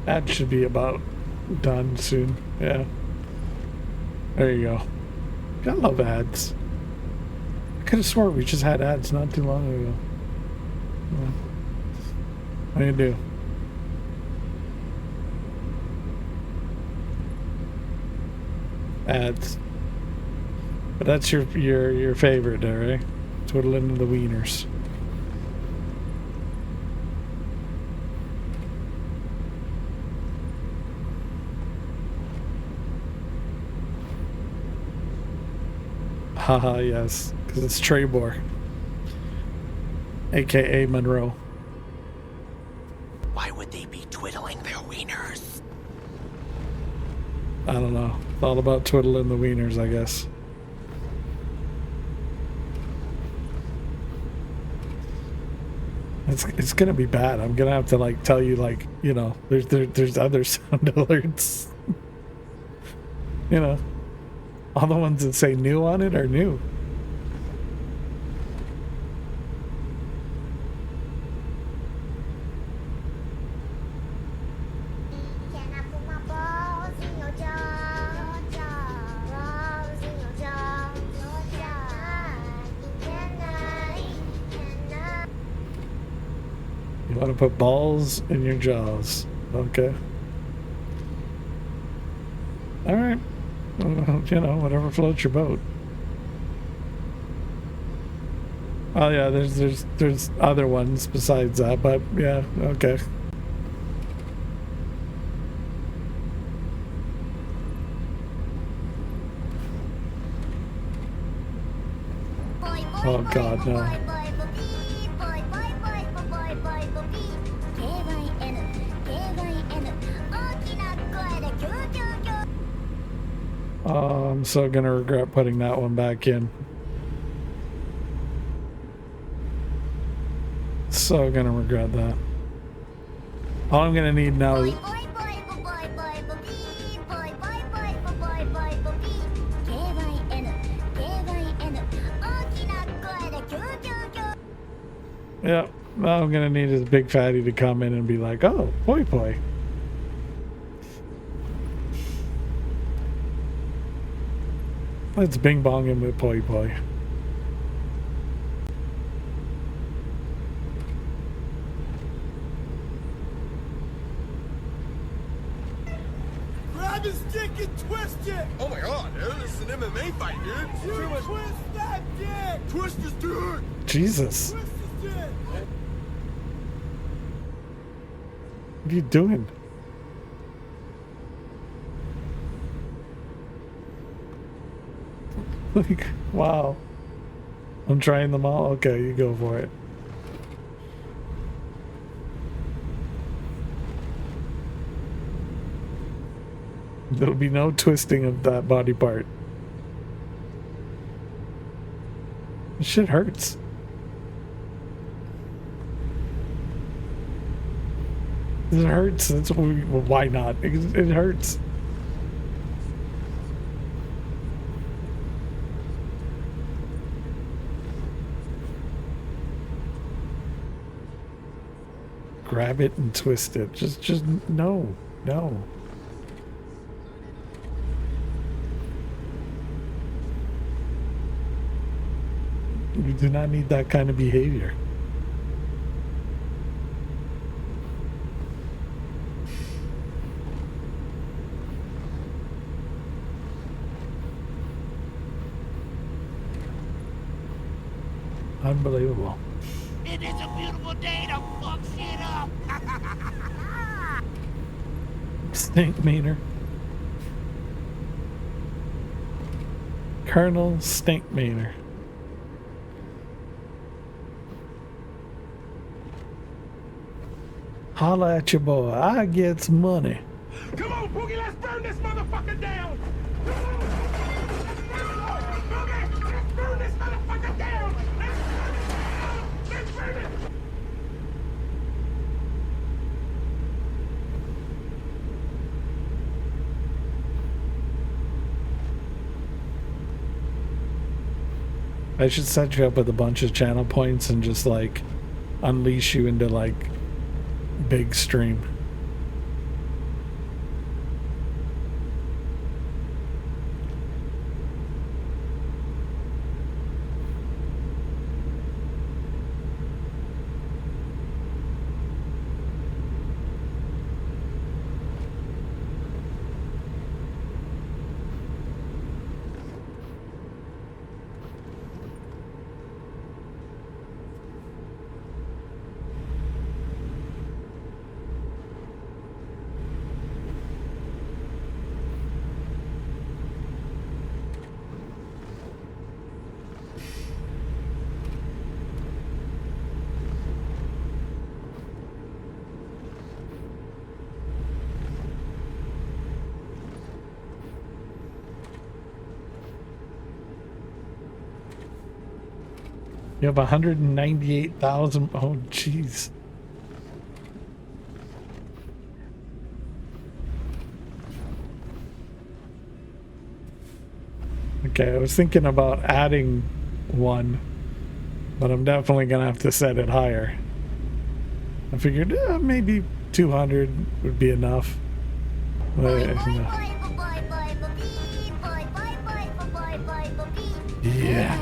That should be about done soon. Yeah. There you go. I love ads. I could have swore we just had ads not too long ago. Yeah. What do you do? Ads. But that's your favorite there, right? Twiddling the wieners. Haha, yes, because it's Trebor, aka Monroe. Why would they be twiddling their wieners? I don't know. It's all about twiddling the wieners, I guess. It's gonna be bad. I'm gonna have to like tell you like, you know, there's other sound alerts. You know, all the ones that say new on it are new. You want to put balls in your jaws. Okay. All right. You know, whatever floats your boat. Oh yeah, there's other ones besides that, but yeah, okay. Oh God, no. Oh, I'm so gonna regret putting that one back in. So gonna regret that. All I'm gonna need now is yeah, all I'm gonna need is Big Fatty to come in and be like, oh, poi poi. Let's bing bong him with poi poi. Grab his dick and twist it! Oh my god, dude, this is an MMA fight, dude! You twist that dick! Twist his dick! Jesus. Twist his dick! What are you doing? Like, wow. I'm trying them all? Okay, you go for it. There'll be no twisting of that body part. This shit hurts. It hurts. That's what we, well, why not? It hurts. Grab it and twist it. Just no. You do not need that kind of behavior. Unbelievable. It is a beautiful day to fuck shit up. Stink meaner. Colonel Stink meaner. Holla at your boy. I gets money. Come on, Boogie, let's burn this motherfucker down! Come on! Boogie, let's burn this motherfucker down! Let's burn it down! Let's burn it! I should set you up with a bunch of channel points and just like unleash you into like big stream. You have 198,000. Oh, jeez. Okay, I was thinking about adding one, but I'm definitely gonna have to set it higher. I figured maybe 200 would be enough. But, no. Yeah.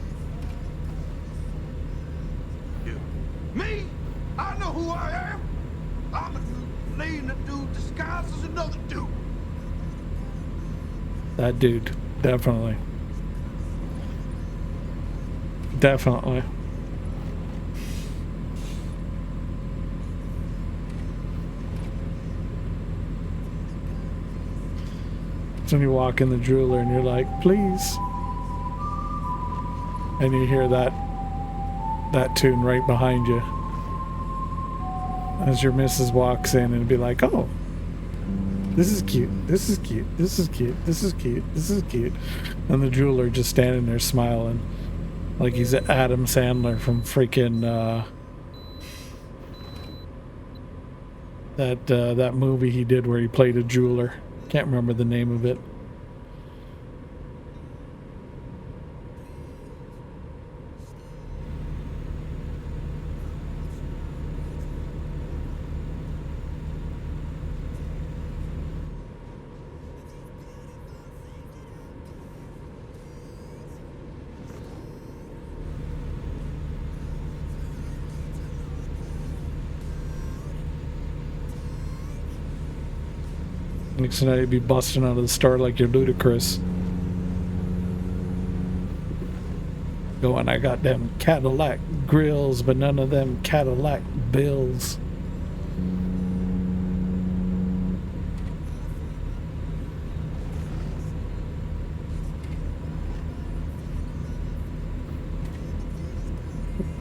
disguised as another dude. That dude, definitely. Definitely. So when you walk in the jeweler and you're like, please. And you hear that tune right behind you. As your missus walks in and be like, oh, this is cute. This is cute. This is cute. This is cute. This is cute. And the jeweler just standing there smiling. Like he's Adam Sandler from freaking that movie he did where he played a jeweler. Can't remember the name of it. Next night you'd be busting out of the store like you're Ludacris. Going, I got them Cadillac grills, but none of them Cadillac bills.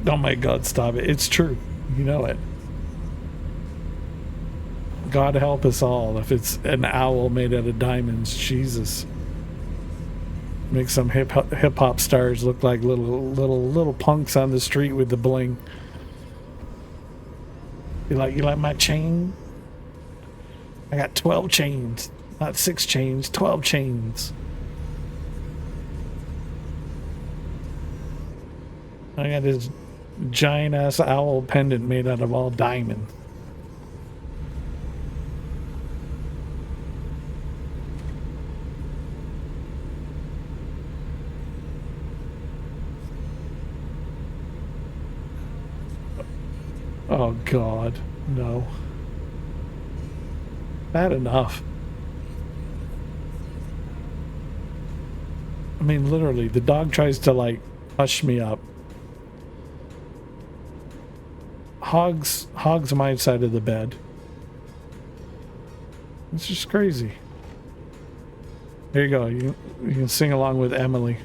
Oh my God, stop it. It's true. You know it. God help us all if it's an owl made out of diamonds. Jesus. Make some hip hop stars look like little punks on the street with the bling. You like my chain? I got 12 chains. Not 6 chains, 12 chains. I got this giant ass owl pendant made out of all diamond. Oh God, no. Bad enough. I mean, literally, the dog tries to like hush me up. Hogs my side of the bed. It's just crazy. Here you go. You can sing along with Emily.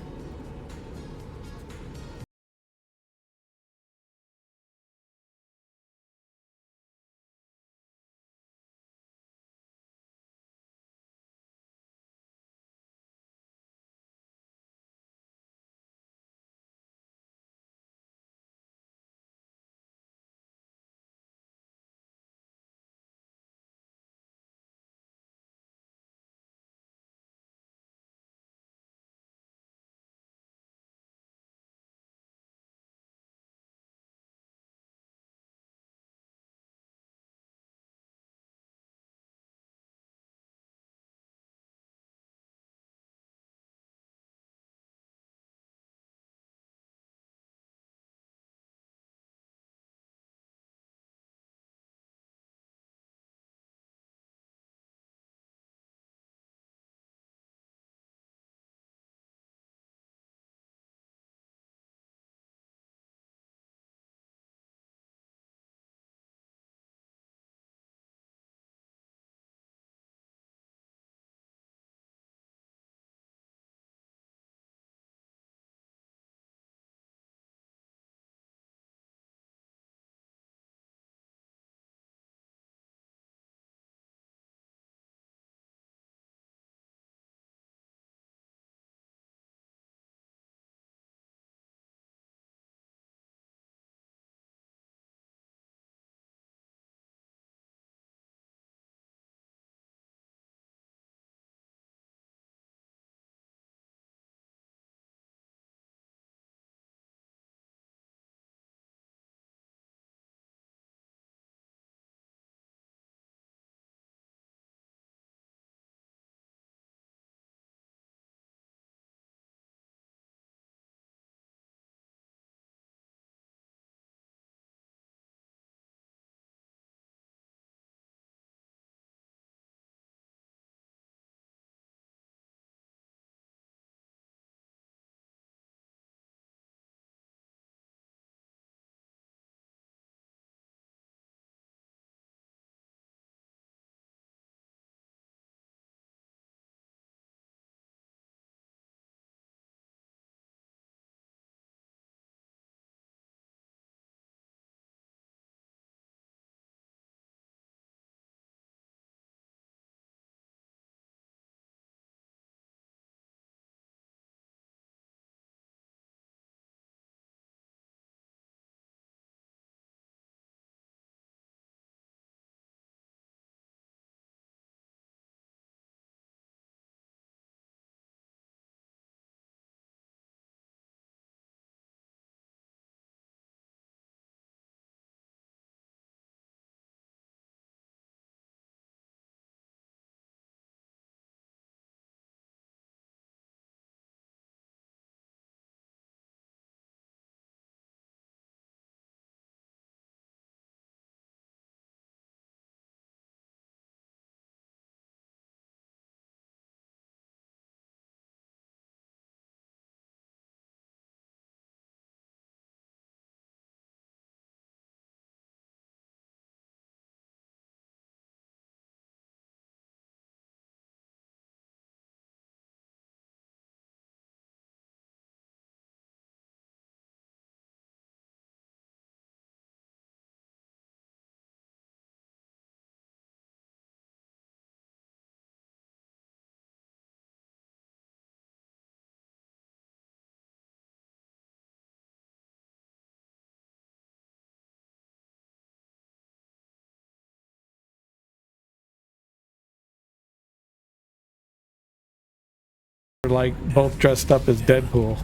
like both dressed up as Deadpool.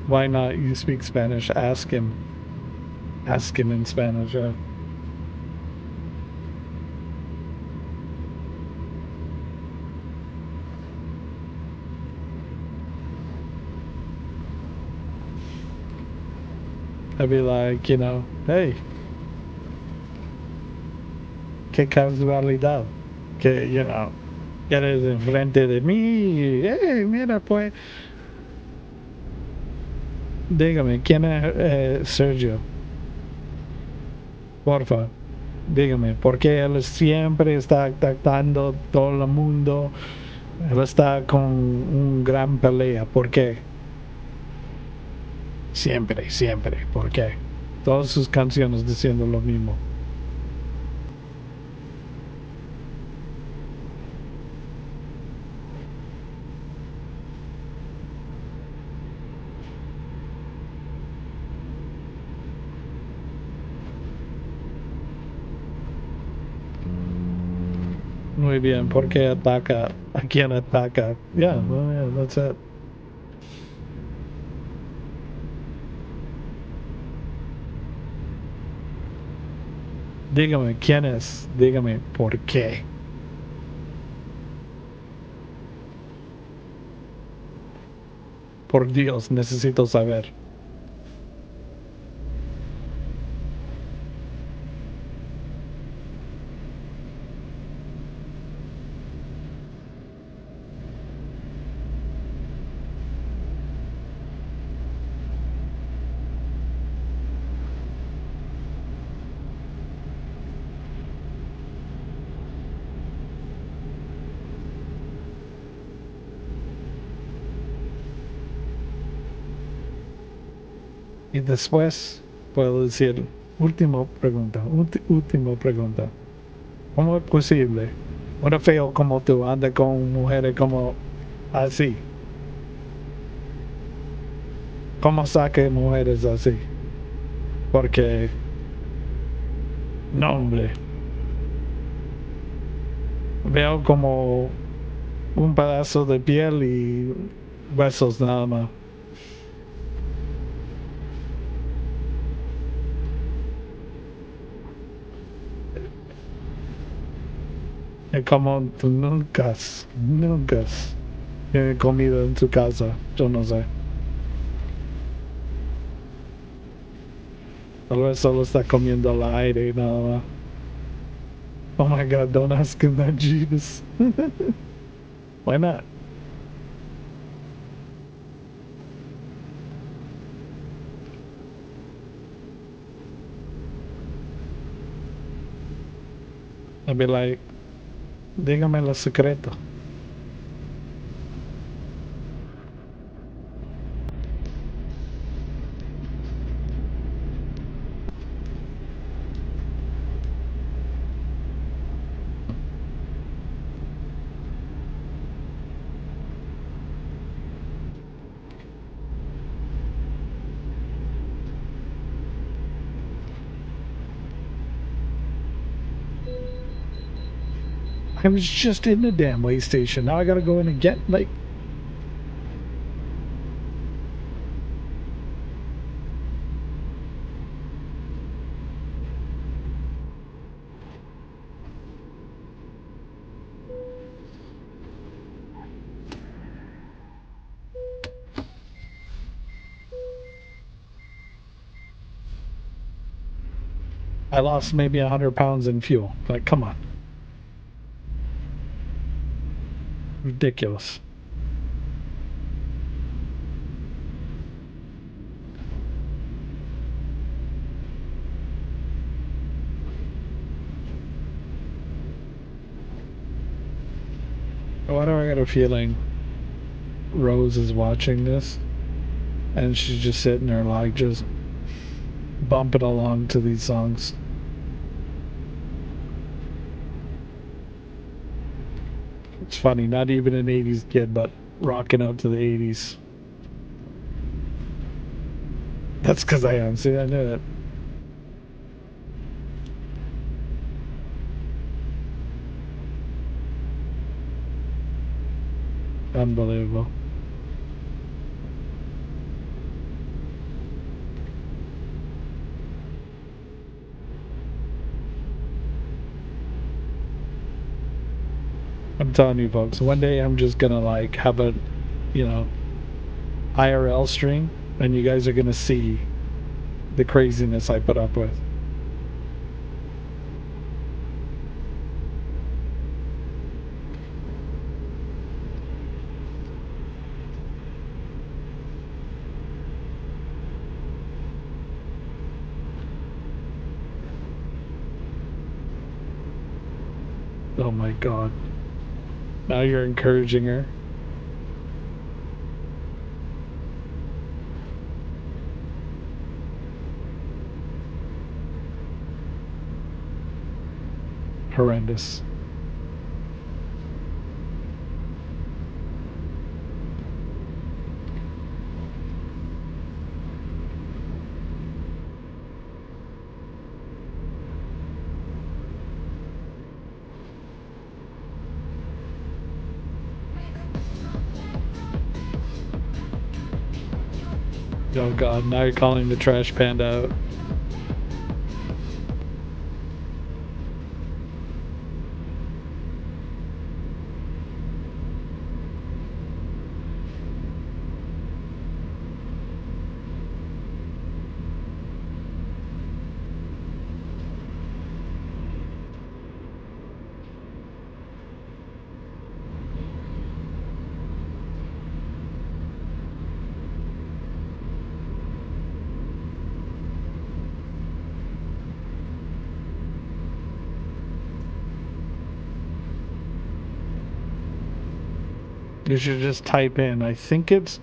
Why not? You speak Spanish. Ask him. Ask him in Spanish. I'd be like, you know, hey, qué casualidad. Que, you know, eres enfrente de mí. Hey, mira, pues. Dígame, ¿quién es Sergio? Porfa, dígame, ¿por qué él siempre está atacando todo el mundo? Él está con un gran pelea. ¿Por qué? Siempre, siempre. ¿Por qué? Todas sus canciones diciendo lo mismo. Muy bien, ¿por qué ataca? ¿A quién ataca? Yeah, well, yeah, that's it. Dígame, ¿quién es? Dígame, ¿por qué? Por Dios, necesito saber. Y después puedo decir, última pregunta, última pregunta. ¿Cómo es posible? Un feo como tú anda con mujeres como así. ¿Cómo saque mujeres así? Porque, no hombre, veo como un pedazo de piel y huesos nada más. Es como tú nunca tienes comida en tu casa, yo no sé. Tal vez solo está comiendo al aire y nada más. Oh my god, don't ask him that, Jesus. Why not? I'd be like, dígame los secretos. I was just in the damn way station. Now I gotta go in and get, like... I lost maybe 100 pounds in fuel. Like, come on. Ridiculous. Why do I got a feeling Rose is watching this and she's just sitting there like just bumping along to these songs? It's funny, not even an 80s kid, but rocking out to the 80s. That's because I am. See, I knew that. Unbelievable. I'm telling you, folks, one day I'm just gonna like have a, you know, IRL stream, and you guys are gonna see the craziness I put up with. Oh my god. Now you're encouraging her. Horrendous. Oh god, now you're calling the trash panda out. You should just type in, I think it's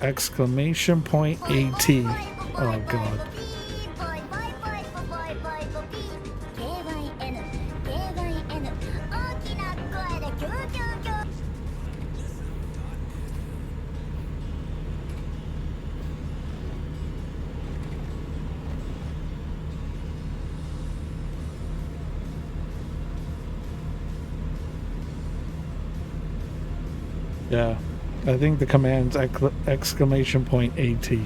exclamation point AT. Oh god. Yeah. I think the command's exclamation point AT.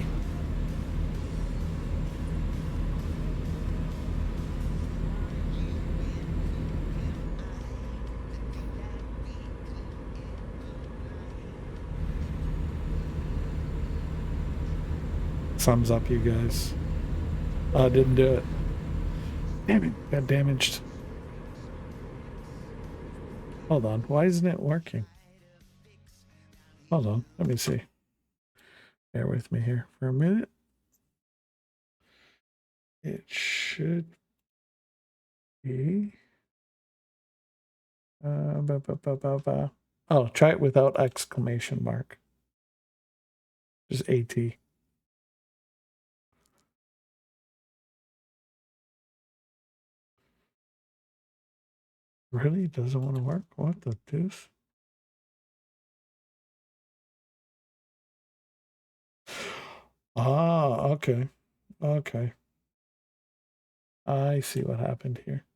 Thumbs up, you guys. I didn't do it. Damn it, got damaged. Hold on, why isn't it working? Hold on, let me see. Bear with me here for a minute. It should be. Oh, try it without exclamation mark. Just AT. Really? It doesn't want to work? What the deuce? Ah, okay. Okay. I see what happened here.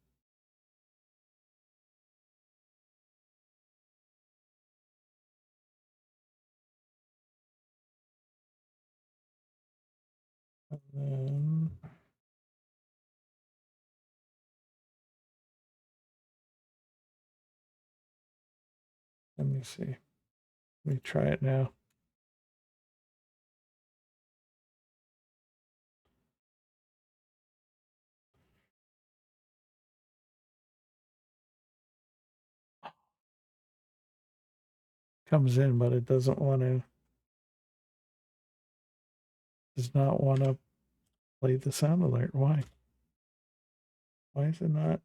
And then let me see. Let me try it now. Comes in, but it doesn't want to. Does not want to play the sound alert. Why? Why is it not?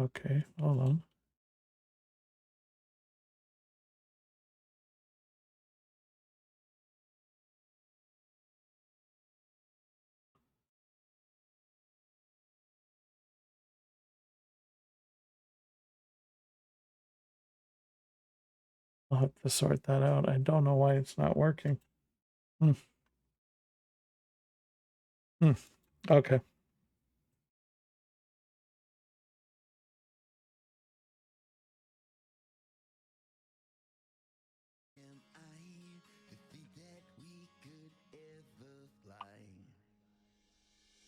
Okay, hold on. I'll have to sort that out. I don't know why it's not working. Hmm. Hmm. Okay.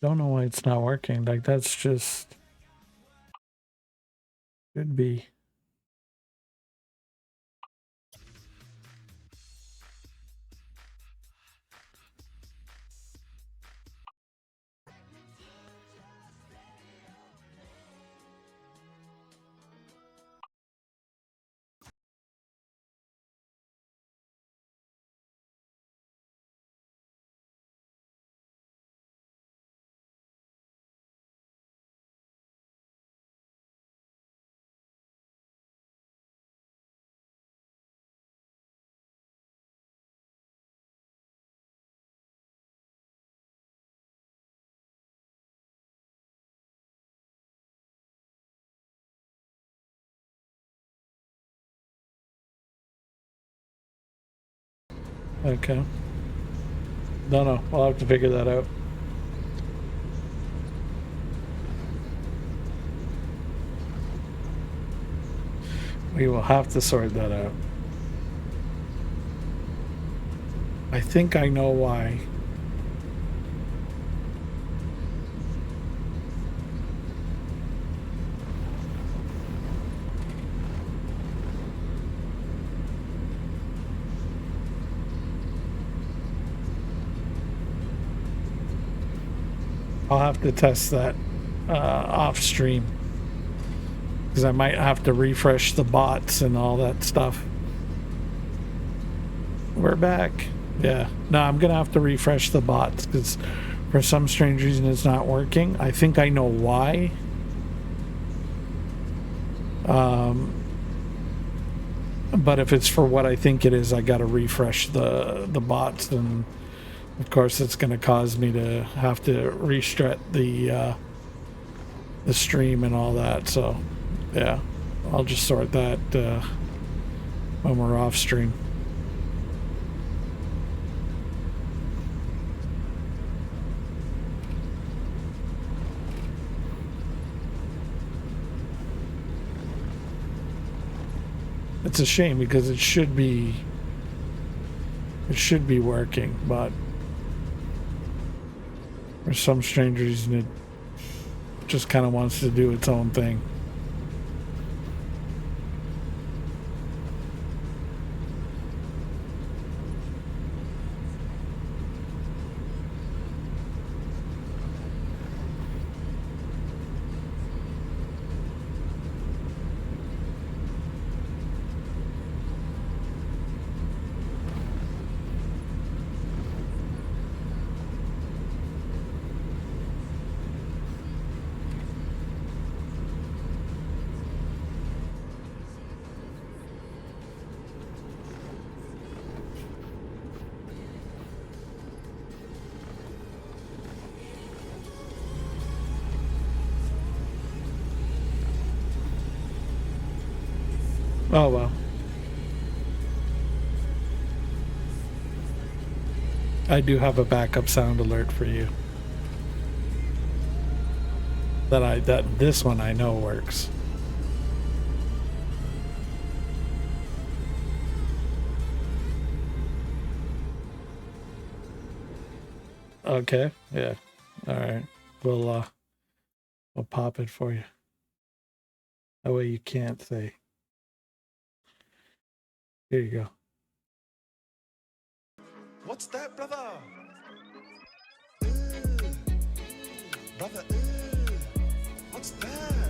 Don't know why it's not working. Like, that's just could be. Okay. Don't know. I'll have to figure that out. We will have to sort that out. I think I know why. I'll have to test that off stream. Because I might have to refresh the bots and all that stuff. We're back. Yeah. No, I'm going to have to refresh the bots because for some strange reason it's not working. I think I know why. But if it's for what I think it is, I got to refresh the bots, and of course it's going to cause me to have to restart the stream and all that. So yeah, I'll just sort that when we're off stream. It's a shame because it should be working, but for some strange reason it just kind of wants to do its own thing. Oh well. I do have a backup sound alert for you. That this one I know works. Okay, yeah. All right. We'll pop it for you. That way you can't say. Here you go. What's that, brother? Brother, what's that?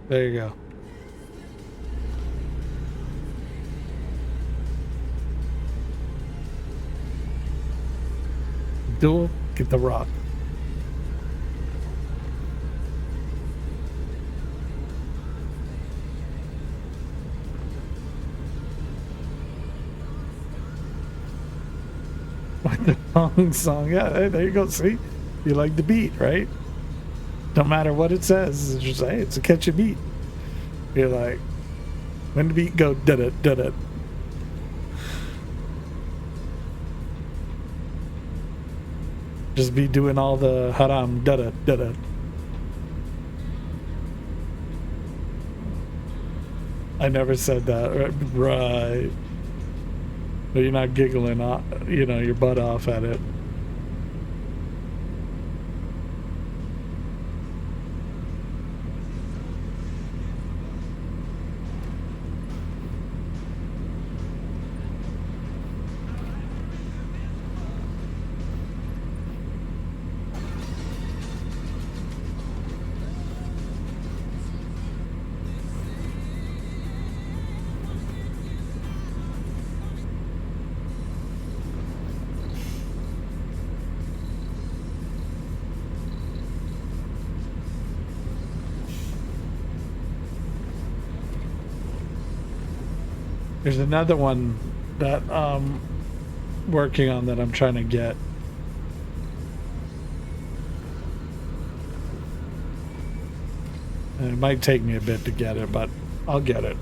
There you go. Dual, get the rock. Like the song. Yeah, hey, there you go. See? You like the beat, right? Don't matter what it says. It's just, hey, it's a catchy beat. You're like, When the beat go did it, did it. Just be doing all the haram did it, did it. I never said that, right? But you're not giggling, you know, your butt off at it. There's another one that I'm working on that I'm trying to get. And it might take me a bit to get it, but I'll get it.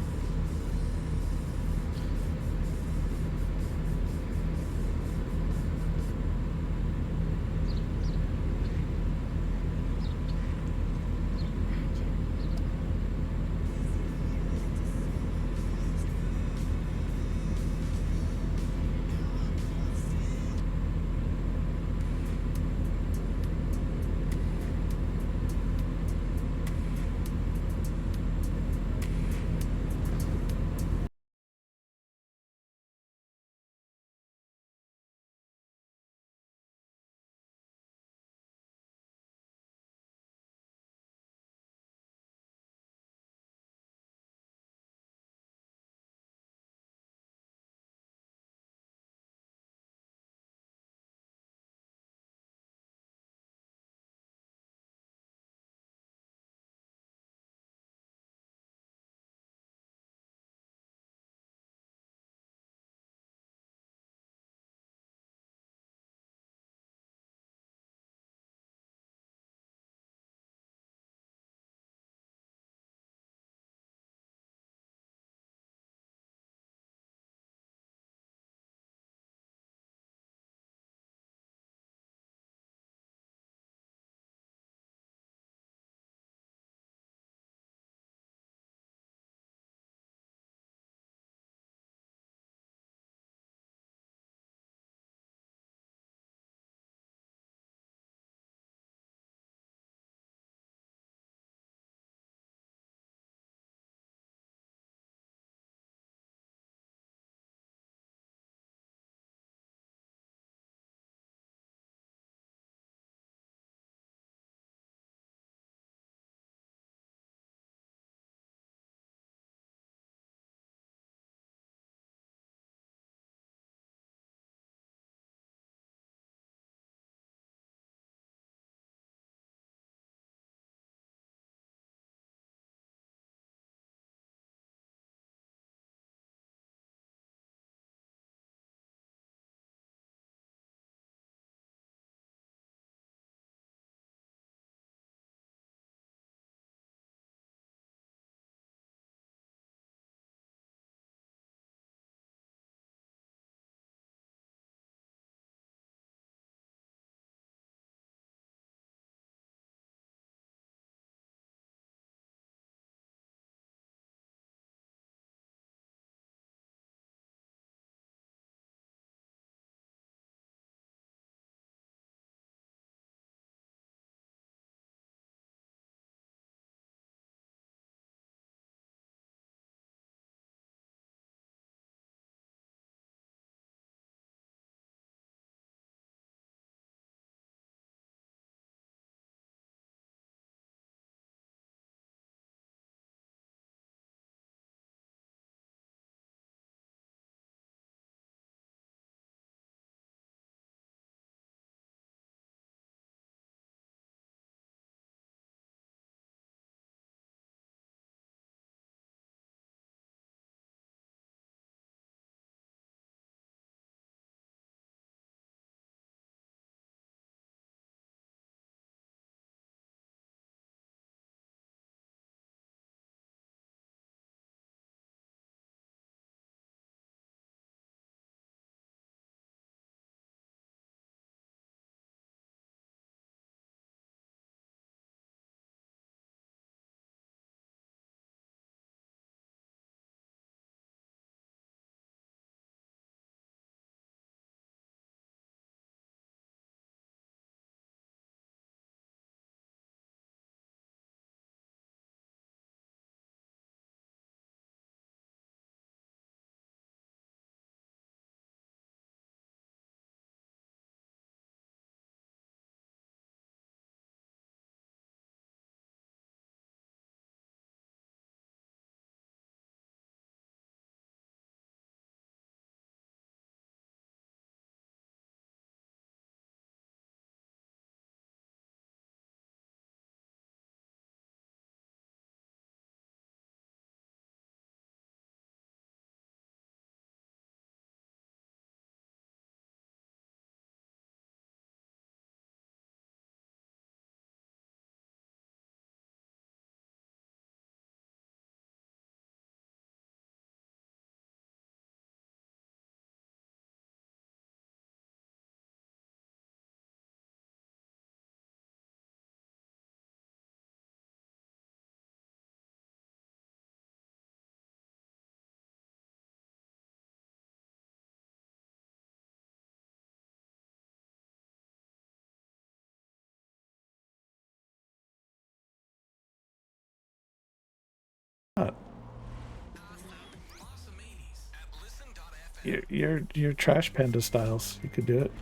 Your trash panda styles. You could do it.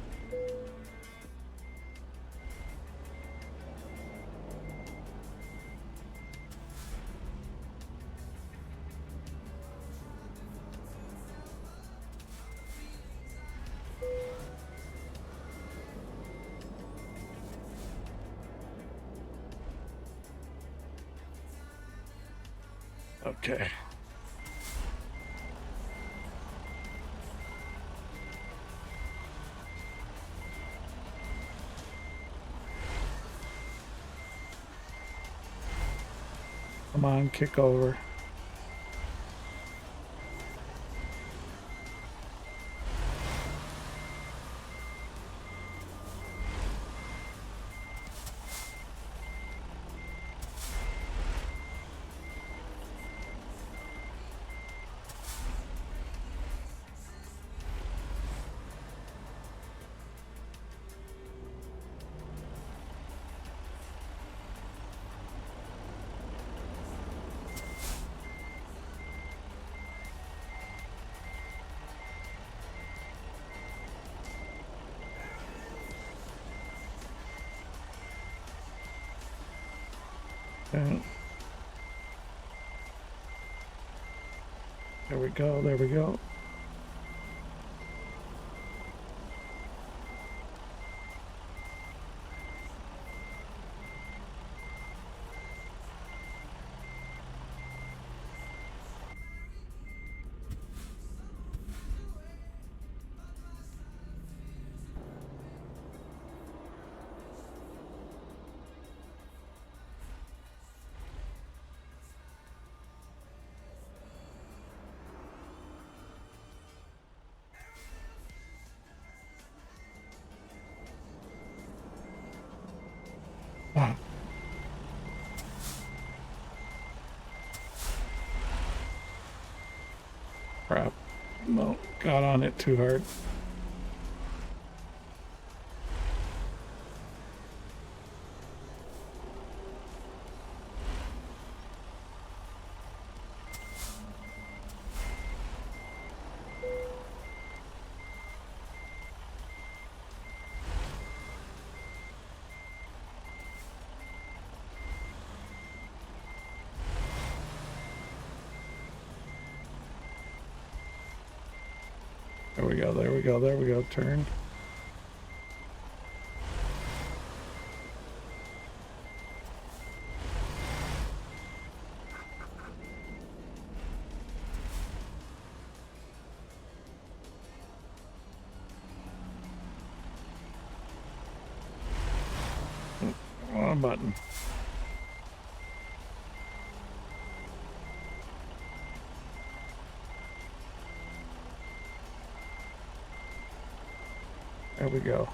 Okay. Come on, kick over. Okay. There we go. There we go. Ah. Crap. No, got on it too hard. There we go, there we go, there we go. Turn. Wrong button. There we go.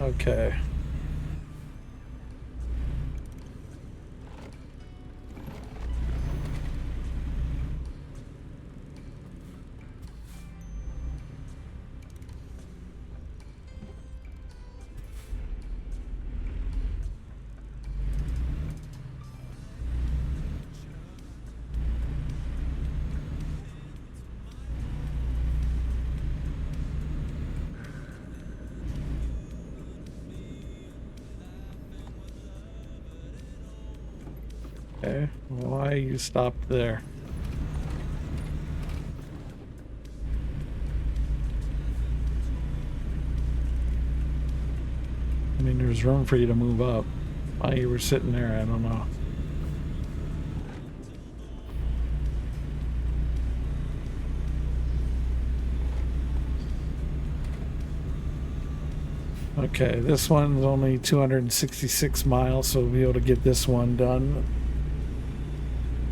Okay. Okay, why you stopped there? I mean, there's room for you to move up. Why you were sitting there, I don't know. Okay, this one's only 266 miles, so we'll be able to get this one done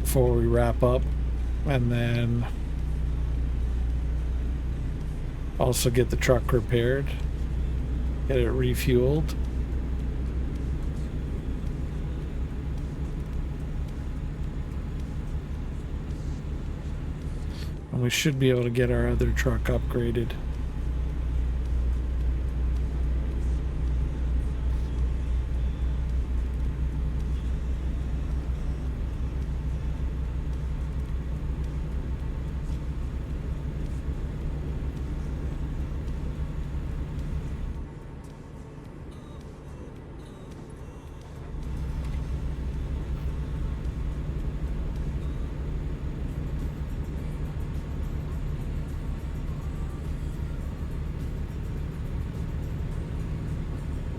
before we wrap up, and then also get the truck repaired, get it refueled. And we should be able to get our other truck upgraded.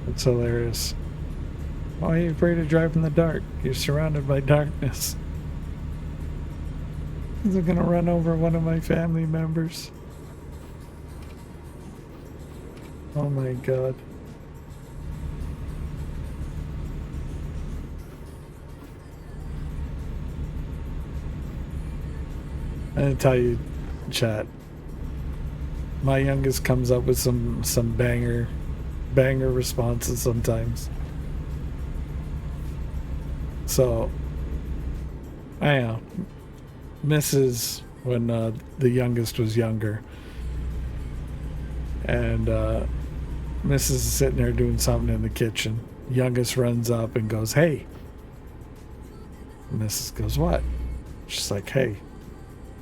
It's hilarious. Why are you afraid to drive in the dark? You're surrounded by darkness. They're gonna run over one of my family members. Oh my god. I tell you, chat. My youngest comes up with some banger responses sometimes. So, I know. Mrs. when the youngest was younger, and Mrs. is sitting there doing something in the kitchen. Youngest runs up and goes, "Hey." Mrs. goes, "What?" She's like, "Hey,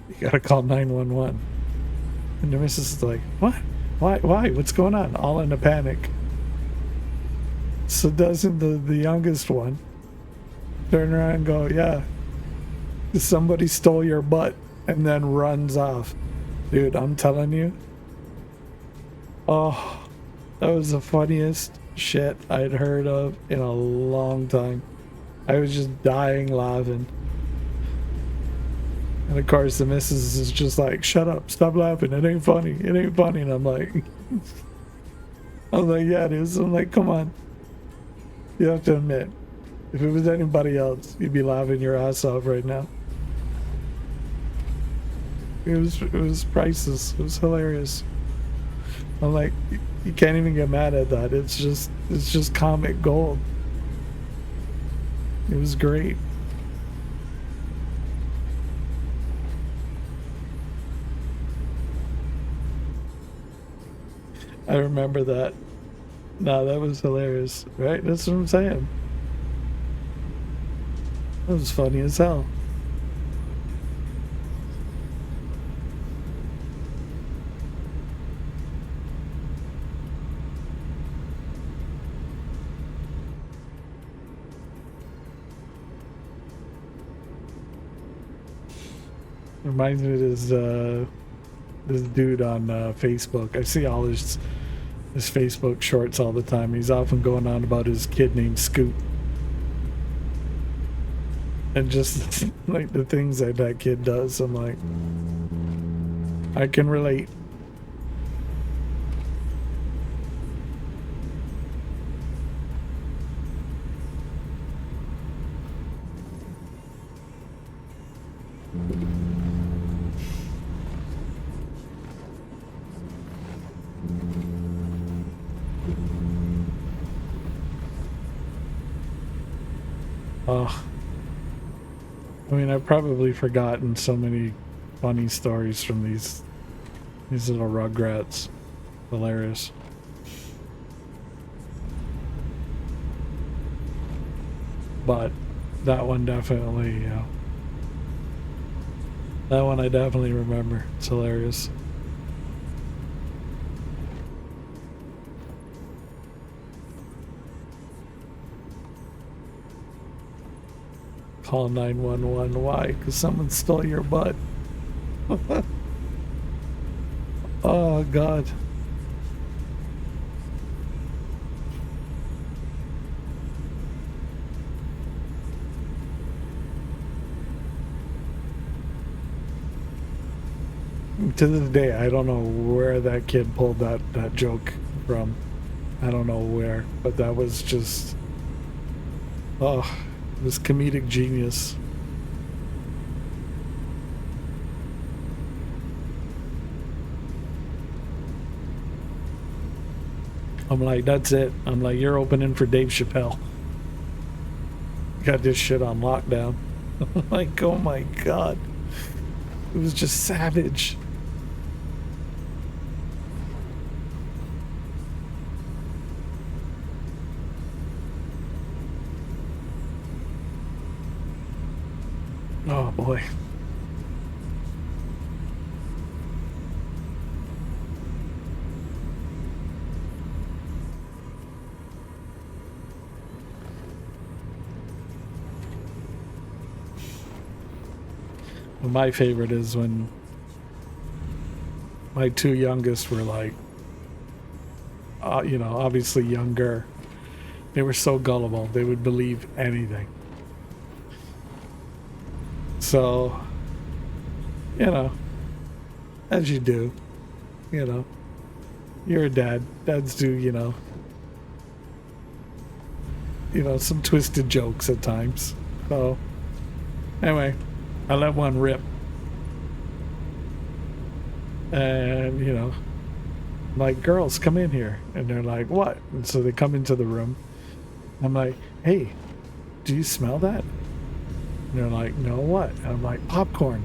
you gotta call 911." And the Mrs. is like, "What? Why? What's going on?" All in a panic. So doesn't the youngest one turn around and go, "Yeah, somebody stole your butt," and then runs off. Dude, I'm telling you. Oh, that was the funniest shit I'd heard of in a long time. I was just dying laughing. And of course the missus is just like, "Shut up, stop laughing, it ain't funny, it ain't funny." And I'm like, "Yeah, it is." I'm like, "Come on. You have to admit, if it was anybody else, you'd be laughing your ass off right now." It was priceless. It was hilarious. I'm like, you can't even get mad at that. It's just comic gold. It was great. I remember that. No, that was hilarious, right? That's what I'm saying. That was funny as hell. Reminds me of this dude on Facebook. I see all his Facebook shorts all the time. He's often going on about his kid named Scoot, and just like the things that kid does. I'm like, I can relate. Oh, I mean, I've probably forgotten so many funny stories from these little Rugrats. Hilarious. But that one definitely, that one I definitely remember. It's hilarious. Call 911. Why? Because someone stole your butt. Oh, God. To this day, I don't know where that kid pulled that joke from. I don't know where, but that was just, oh, it was comedic genius. I'm like, that's it. I'm like, you're opening for Dave Chappelle. Got this shit on lockdown. Like, oh my God. It was just savage. Oh boy. My favorite is when my two youngest were like, obviously younger. They were so gullible. They would believe anything. So, as you do, you're a dad. Dads do, some twisted jokes at times. So, anyway, I let one rip. And, I'm like, girls, come in here. And they're like, what? And so they come into the room. I'm like, hey, do you smell that? And they're like, no, what? And I'm like, popcorn.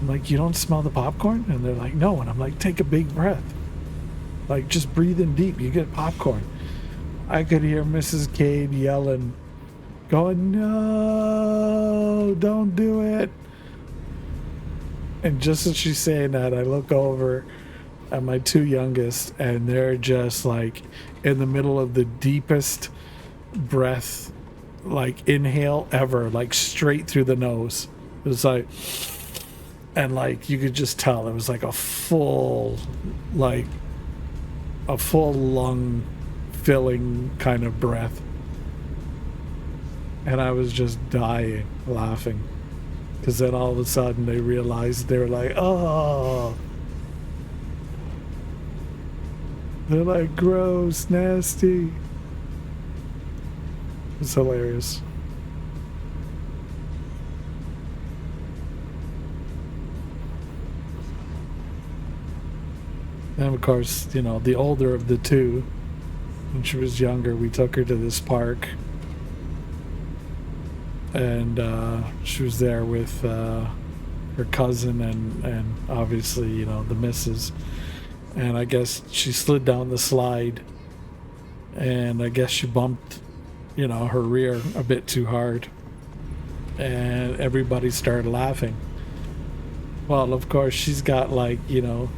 I'm like, you don't smell the popcorn? And they're like, no. And I'm like, take a big breath. Like, just breathe in deep. You get popcorn. I could hear Mrs. Cade yelling, going, no, don't do it. And just as she's saying that, I look over at my two youngest, and they're just like in the middle of the deepest breath, like inhale ever, like straight through the nose. It was like, and like you could just tell it was like a full lung filling kind of breath. And I was just dying laughing, because then all of a sudden they realized, they were like, oh, they're like, gross, nasty. It's hilarious. And of course, the older of the two, when she was younger, we took her to this park. And she was there with her cousin and obviously, the missus. And I guess she slid down the slide. And I guess she bumped, her rear a bit too hard. And everybody started laughing. Well, of course, she's got like, the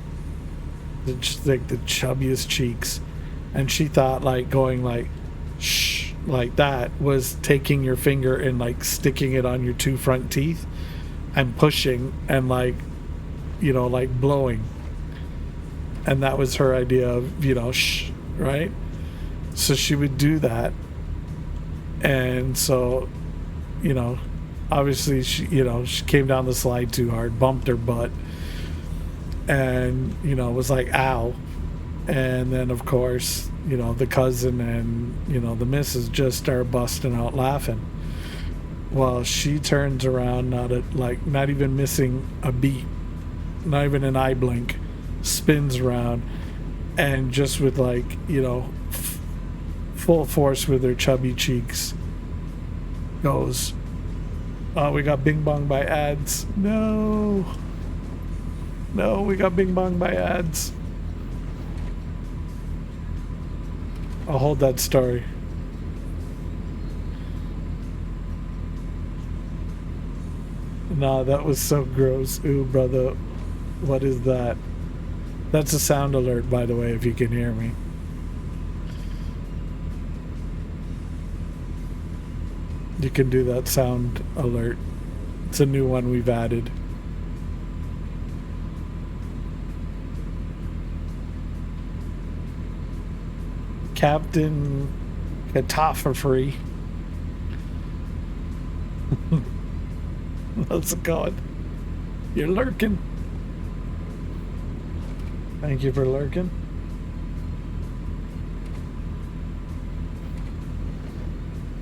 chubbiest cheeks. And she thought like going like, shh, like that was taking your finger and like sticking it on your two front teeth and pushing and like, like blowing. And that was her idea of, shh, right? So she would do that. And so, obviously she came down the slide too hard, bumped her butt, and, was like, ow. And then, of course, the cousin and, the missus just started busting out laughing. Well, she turns around, not even missing a beat, not even an eye blink, spins around, and just with like, full force with her chubby cheeks, goes. Oh, we got Bing Bong by ads. No. No, we got Bing Bong by ads. I'll hold that story. Nah, that was so gross. Ooh, brother. What is that? That's a sound alert, by the way, if you can hear me. You can do that sound alert. It's a new one we've added. Captain Catastrophe. How's it going? You're lurking. Thank you for lurking.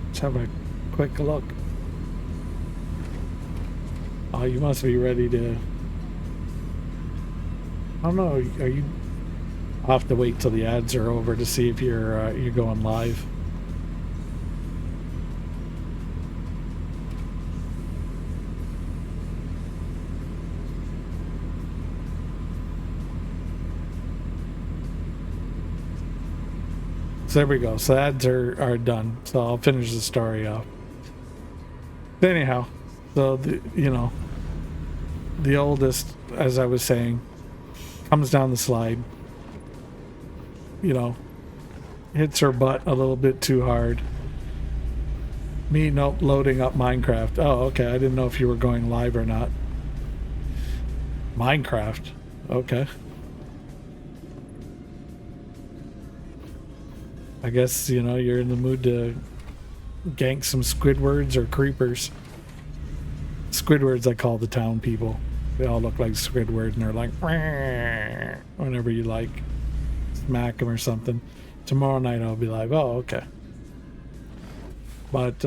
Let's have a quick look. Oh, you must be ready to... I don't know, are you... I'll have to wait till the ads are over to see if you're going live. So there we go. So ads are done. So I'll finish the story off. Anyhow, so the oldest, as I was saying, comes down the slide. Hits her butt a little bit too hard. Me, nope, loading up Minecraft. Oh, okay. I didn't know if you were going live or not. Minecraft. Okay. I guess, you're in the mood to gank some Squidwards or creepers. Squidwards, I call the town people. They all look like Squidward and they're like, "Wah," whenever you like. Smack them or something. Tomorrow night I'll be like, oh, okay. But,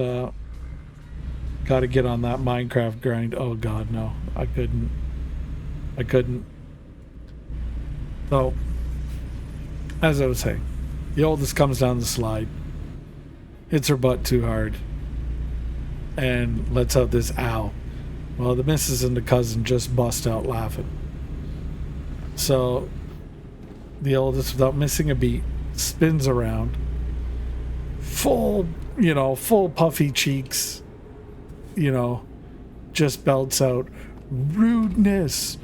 gotta get on that Minecraft grind. Oh, God, no. I couldn't. So, as I was saying, the oldest comes down the slide, hits her butt too hard, and lets out this ow. Well, the missus and the cousin just bust out laughing. So, the oldest, without missing a beat, spins around, full puffy cheeks, just belts out, rudeness,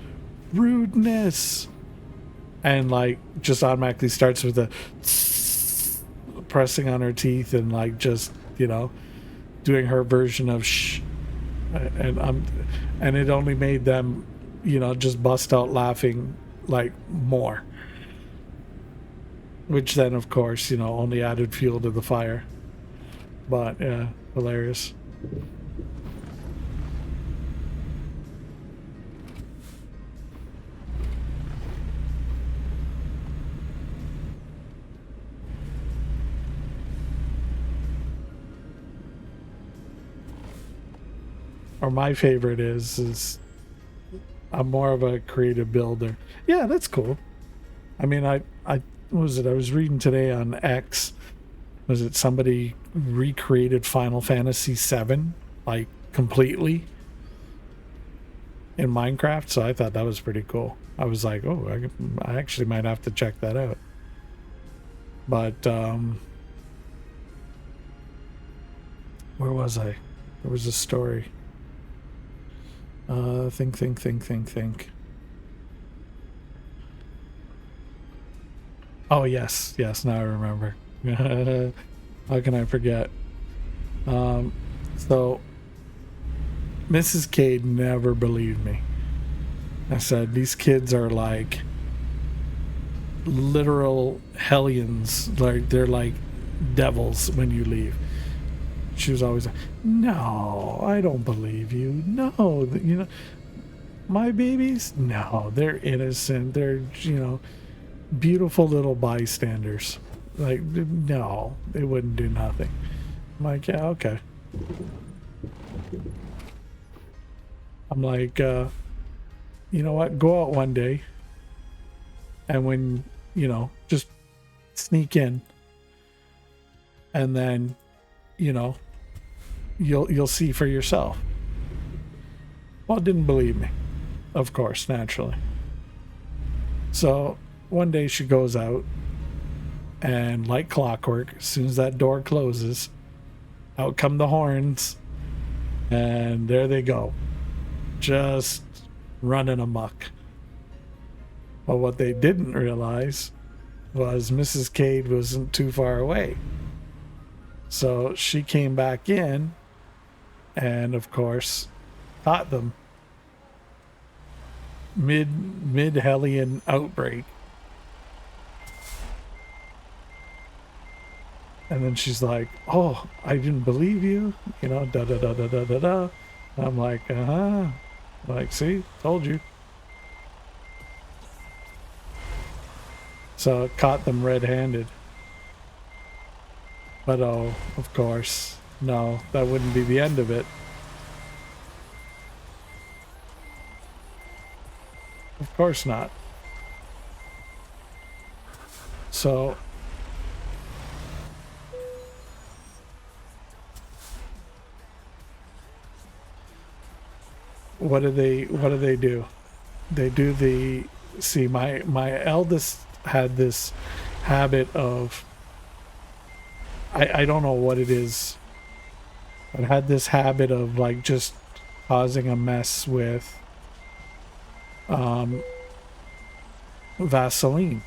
and like just automatically starts with a pressing on her teeth and like just doing her version of shh, and it only made them just bust out laughing like more. Which then, of course, only added fuel to the fire. But, yeah, hilarious. Or my favorite is I'm more of a creative builder. Yeah, that's cool. I mean, I what was it? I was reading today on X. Was it somebody recreated Final Fantasy VII, like completely in Minecraft? So I thought that was pretty cool. I was like, oh, I actually might have to check that out. But where was I? There was a story. Think. Oh, yes, now I remember. How can I forget? So, Mrs. Cade never believed me. I said, these kids are like literal hellions. Like, they're like devils when you leave. She was always like, no, I don't believe you. No, my babies, no, they're innocent. They're, beautiful little bystanders. Like, no, they wouldn't do nothing. I'm like, yeah, okay. I'm like, you know what? Go out one day, and when, just sneak in, and then, you'll see for yourself. Well, didn't believe me, of course, naturally. So one day she goes out, and like clockwork, as soon as that door closes, out come the horns, and there they go, just running amok. Well, what they didn't realize was Mrs. Cade wasn't too far away. So she came back in and, of course, caught them mid Hellion outbreak. And then she's like, "Oh, I didn't believe you," you know, da da da da da da da. I'm like, like, see, told you. So it caught them red-handed. But oh, of course, no, that wouldn't be the end of it. Of course not. So what do they do? They do the, see, my eldest had this habit of, I don't know what it is, but had this habit of like just causing a mess with Vaseline.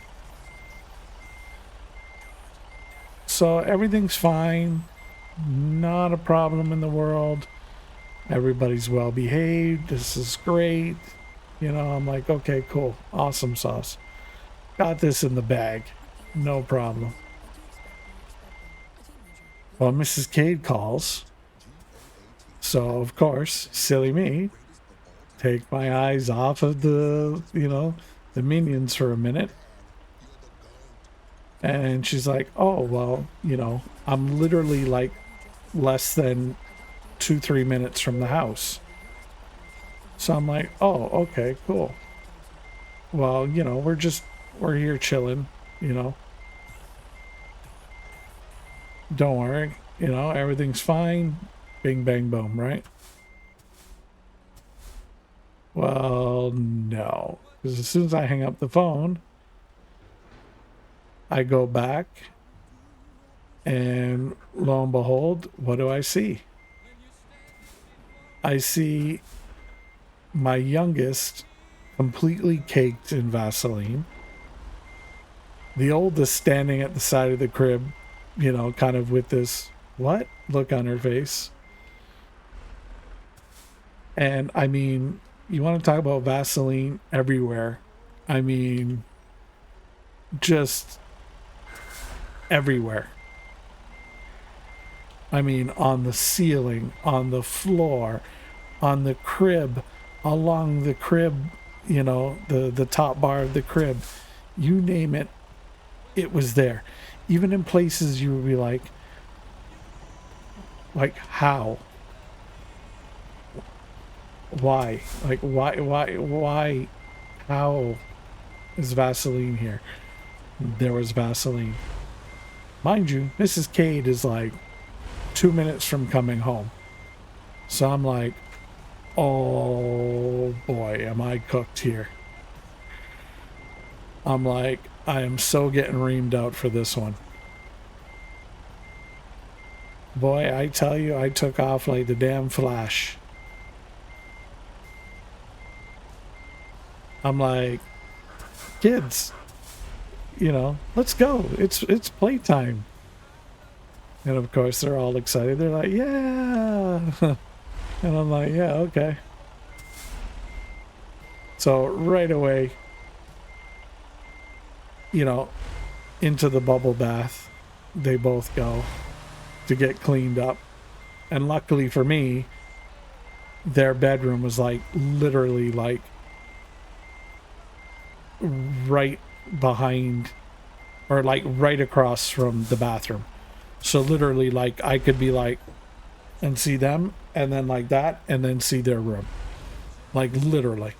So everything's fine, not a problem in the world. Everybody's well behaved. This is great. You know, I'm like, okay, cool. Awesome sauce. Got this in the bag. No problem. Well, Mrs. Cade calls. So, of course, silly me, take my eyes off of the, you know, the minions for a minute. And she's like, "Oh, well, you know, I'm literally like less than 2-3 minutes from the house." So I'm like, "Oh, okay, cool. Well, you know, we're here chilling, you know. Don't worry, you know, everything's fine. Bing, bang, boom, right?" Well, no. Because as soon as I hang up the phone, I go back, and lo and behold, what do I see? I see my youngest completely caked in Vaseline. The oldest standing at the side of the crib, you know, kind of with this what look on her face. And I mean, you want to talk about Vaseline everywhere. I mean, just everywhere. I mean, on the ceiling, on the floor, on the crib, along the crib, you know, the top bar of the crib, you name it, it was there. Even in places you would be like how? Why? Like, why, how is Vaseline here? There was Vaseline. Mind you, Mrs. Cade is like 2 minutes from coming home. So I'm like, oh boy, am I cooked here. I'm like, I am so getting reamed out for this one. Boy, I tell you, I took off like the damn Flash. I'm like, kids, you know, let's go. It's playtime. And of course, they're all excited. They're like, yeah. And I'm like, yeah, okay. So right away, you know, into the bubble bath, they both go to get cleaned up. And luckily for me, their bedroom was like literally like right behind, or like right across from the bathroom. So literally, like, I could be like and see them, and then like that, and then see their room. Like literally.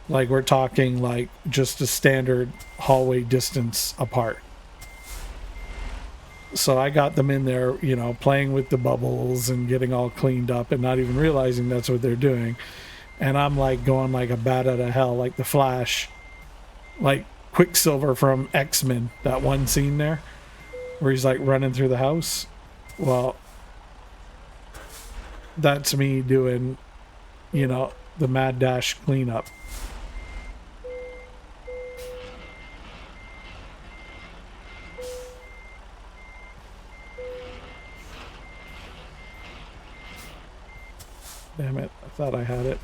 Like, we're talking like just a standard hallway distance apart. So I got them in there, you know, playing with the bubbles and getting all cleaned up and not even realizing that's what they're doing. And I'm like going like a bat out of hell, like the Flash, like Quicksilver from X-Men, that one scene there where he's like running through the house. Well, that's me doing, you know, the mad dash cleanup. Damn it, I thought I had it.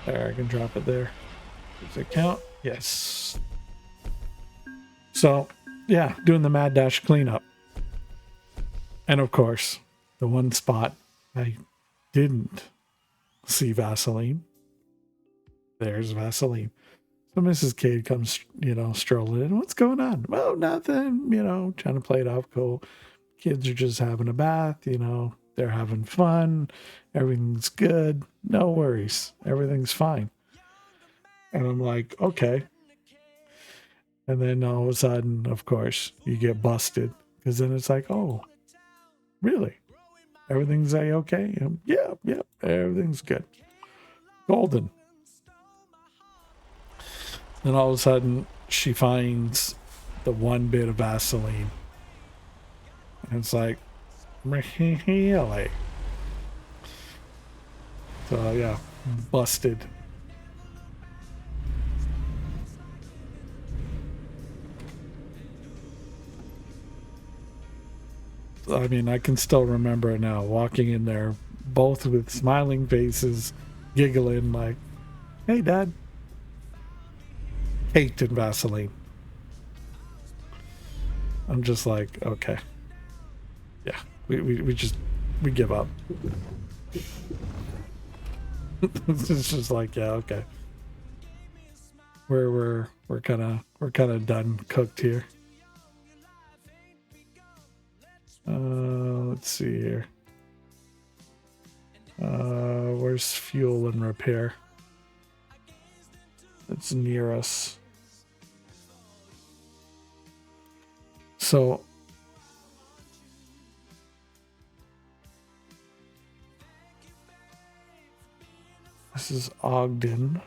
There, I can drop it there. Does it count? Yes. So, yeah, doing the mad dash cleanup. And of course, the one spot I didn't see Vaseline. There's Vaseline. So Mrs. Cade comes, you know, strolling in. What's going on? Well, nothing, you know, trying to play it off cool. Kids are just having a bath, you know, they're having fun. Everything's good. No worries. Everything's fine. And I'm like, okay. And then all of a sudden, of course, you get busted. Because then it's like, oh, really? Everything's okay? Yeah, everything's good. Golden. Then all of a sudden, she finds the one bit of Vaseline. And it's like, really? So, yeah, busted. I mean, I can still remember it now, walking in there, both with smiling faces, giggling like, hey, Dad. Caked in Vaseline. I'm just like, okay. Yeah, we give up. It's just like, yeah, okay. We're kind of done cooked here. Let's see here. Where's fuel and repair? It's near us. So this is Ogden.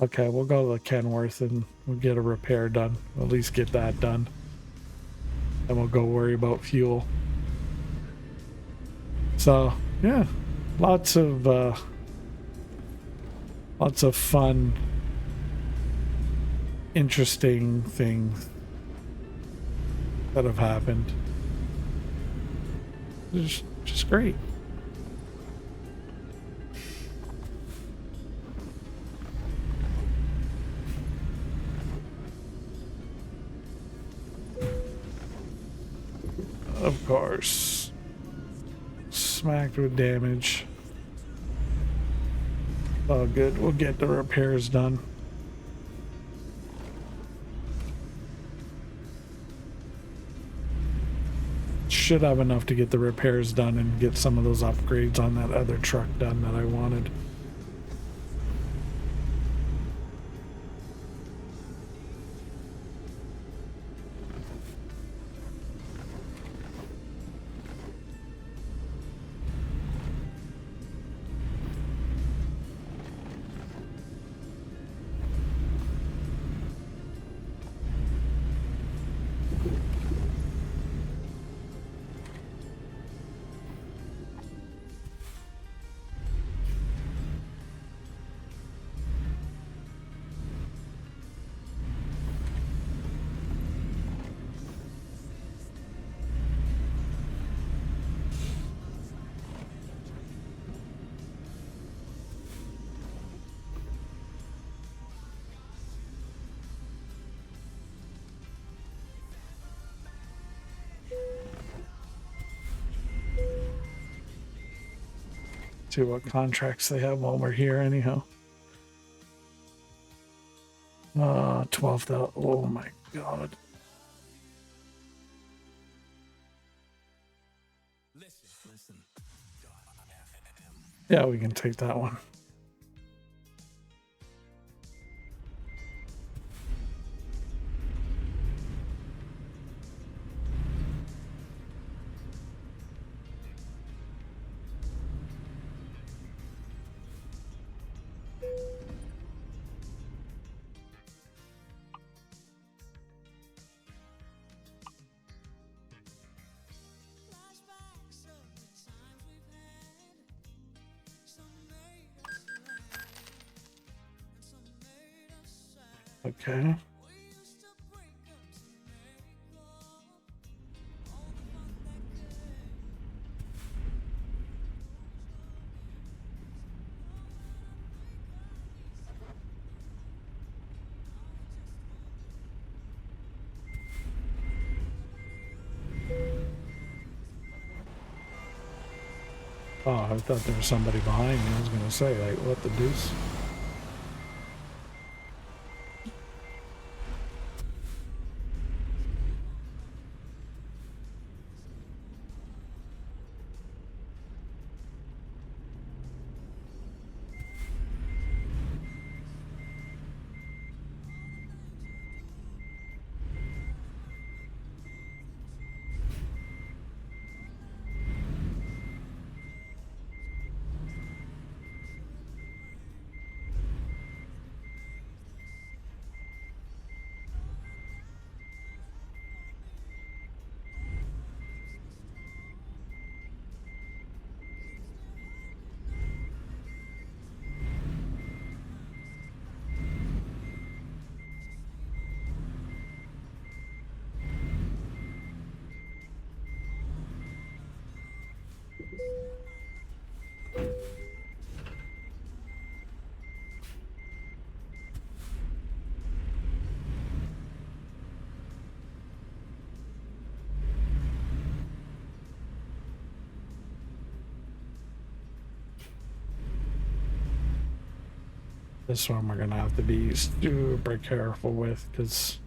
Okay, we'll go to Kenworth and we'll get a repair done. At least get that done. And we'll go worry about fuel. So, yeah. Lots of fun, interesting things that have happened. Just great. Of course. Smacked with damage. Oh, good. We'll get the repairs done. Should have enough to get the repairs done and get some of those upgrades on that other truck done that I wanted. See what contracts they have while we're here anyhow. 12,000. Oh my god. Yeah, we can take that one. Okay. Oh, I thought there was somebody behind me. I was gonna say, like, what the deuce? This one we're gonna have to be super careful with, because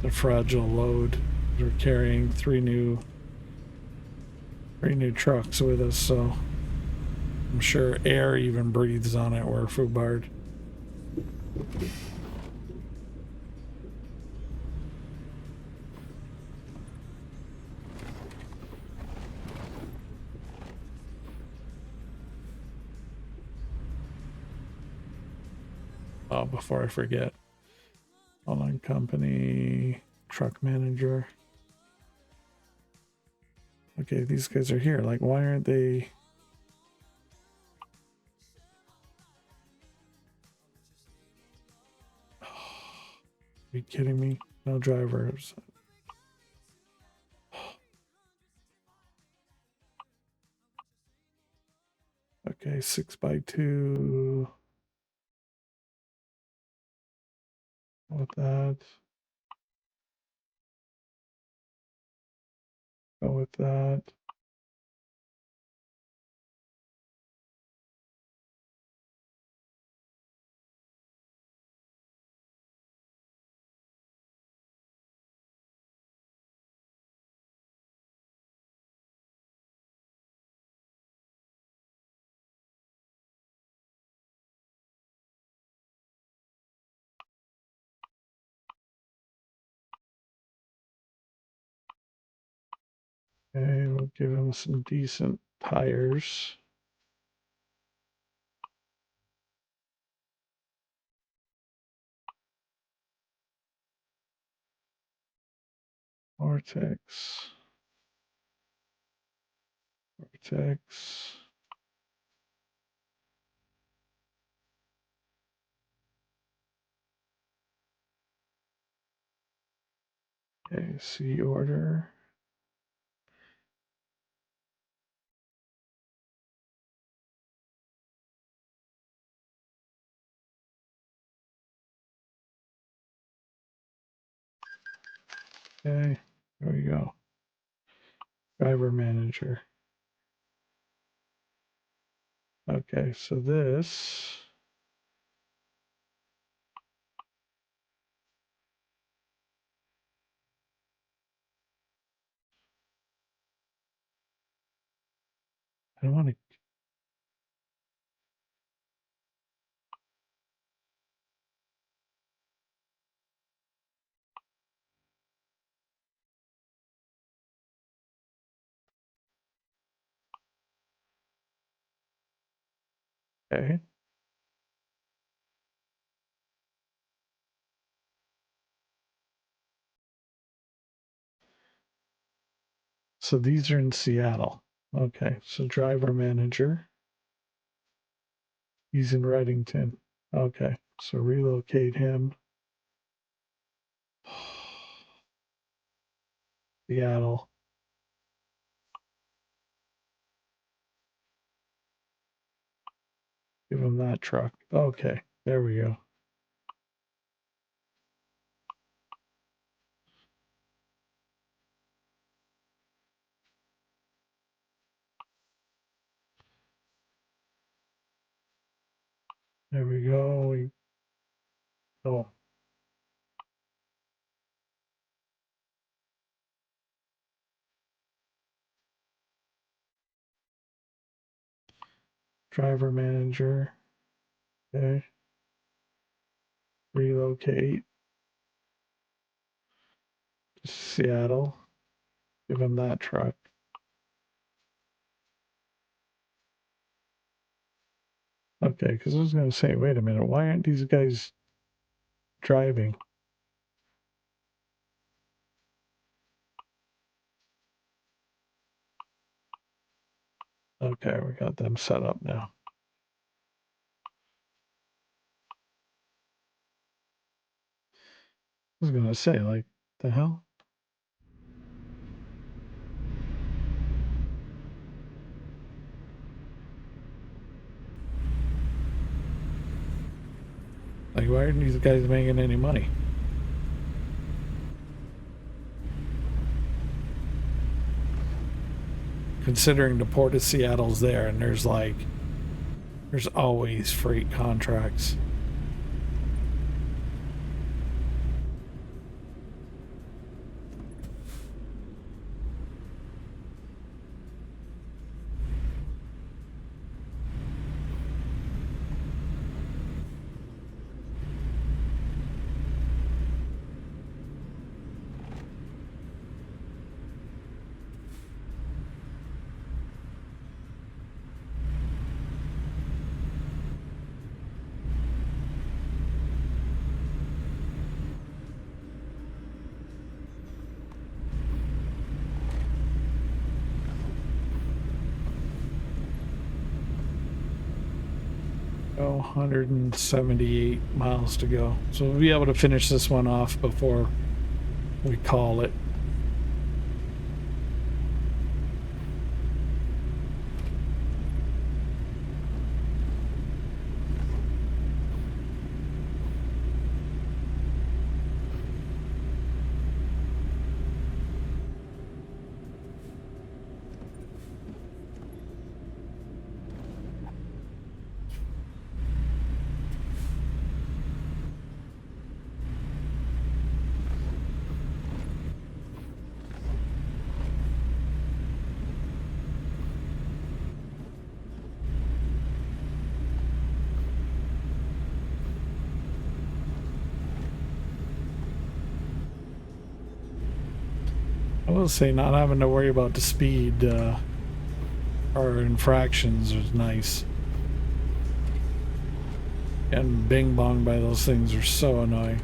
the fragile load. We're carrying three new trucks with us, so I'm sure air even breathes on it where Fubard. Oh, before I forget. Online company, truck manager. Okay, these guys are here. Like, why aren't they? Are you kidding me? No drivers. Okay, 6x2. With that. Go with that. Okay, we'll give him some decent tires. Vortex. Vortex. Okay, see order. Okay, there we go. Driver manager. Okay, so this. I don't want to. Okay. So these are in Seattle. Okay. So driver manager. He's in Reddington. Okay. So relocate him. Seattle. Give him that truck. Okay. There we go. There we go. Oh. Driver manager. Okay. Relocate. Seattle. Give him that truck. Okay, because I was going to say, wait a minute, why aren't these guys driving? Okay, we got them set up now. I was going to say, like, the hell? Like, why aren't these guys making any money? Considering the port of Seattle's there, and there's always freight contracts. Oh, 178 miles to go. So we'll be able to finish this one off before we call it. I will say not having to worry about the speed or infractions is nice. And bing bong by those things are so annoying.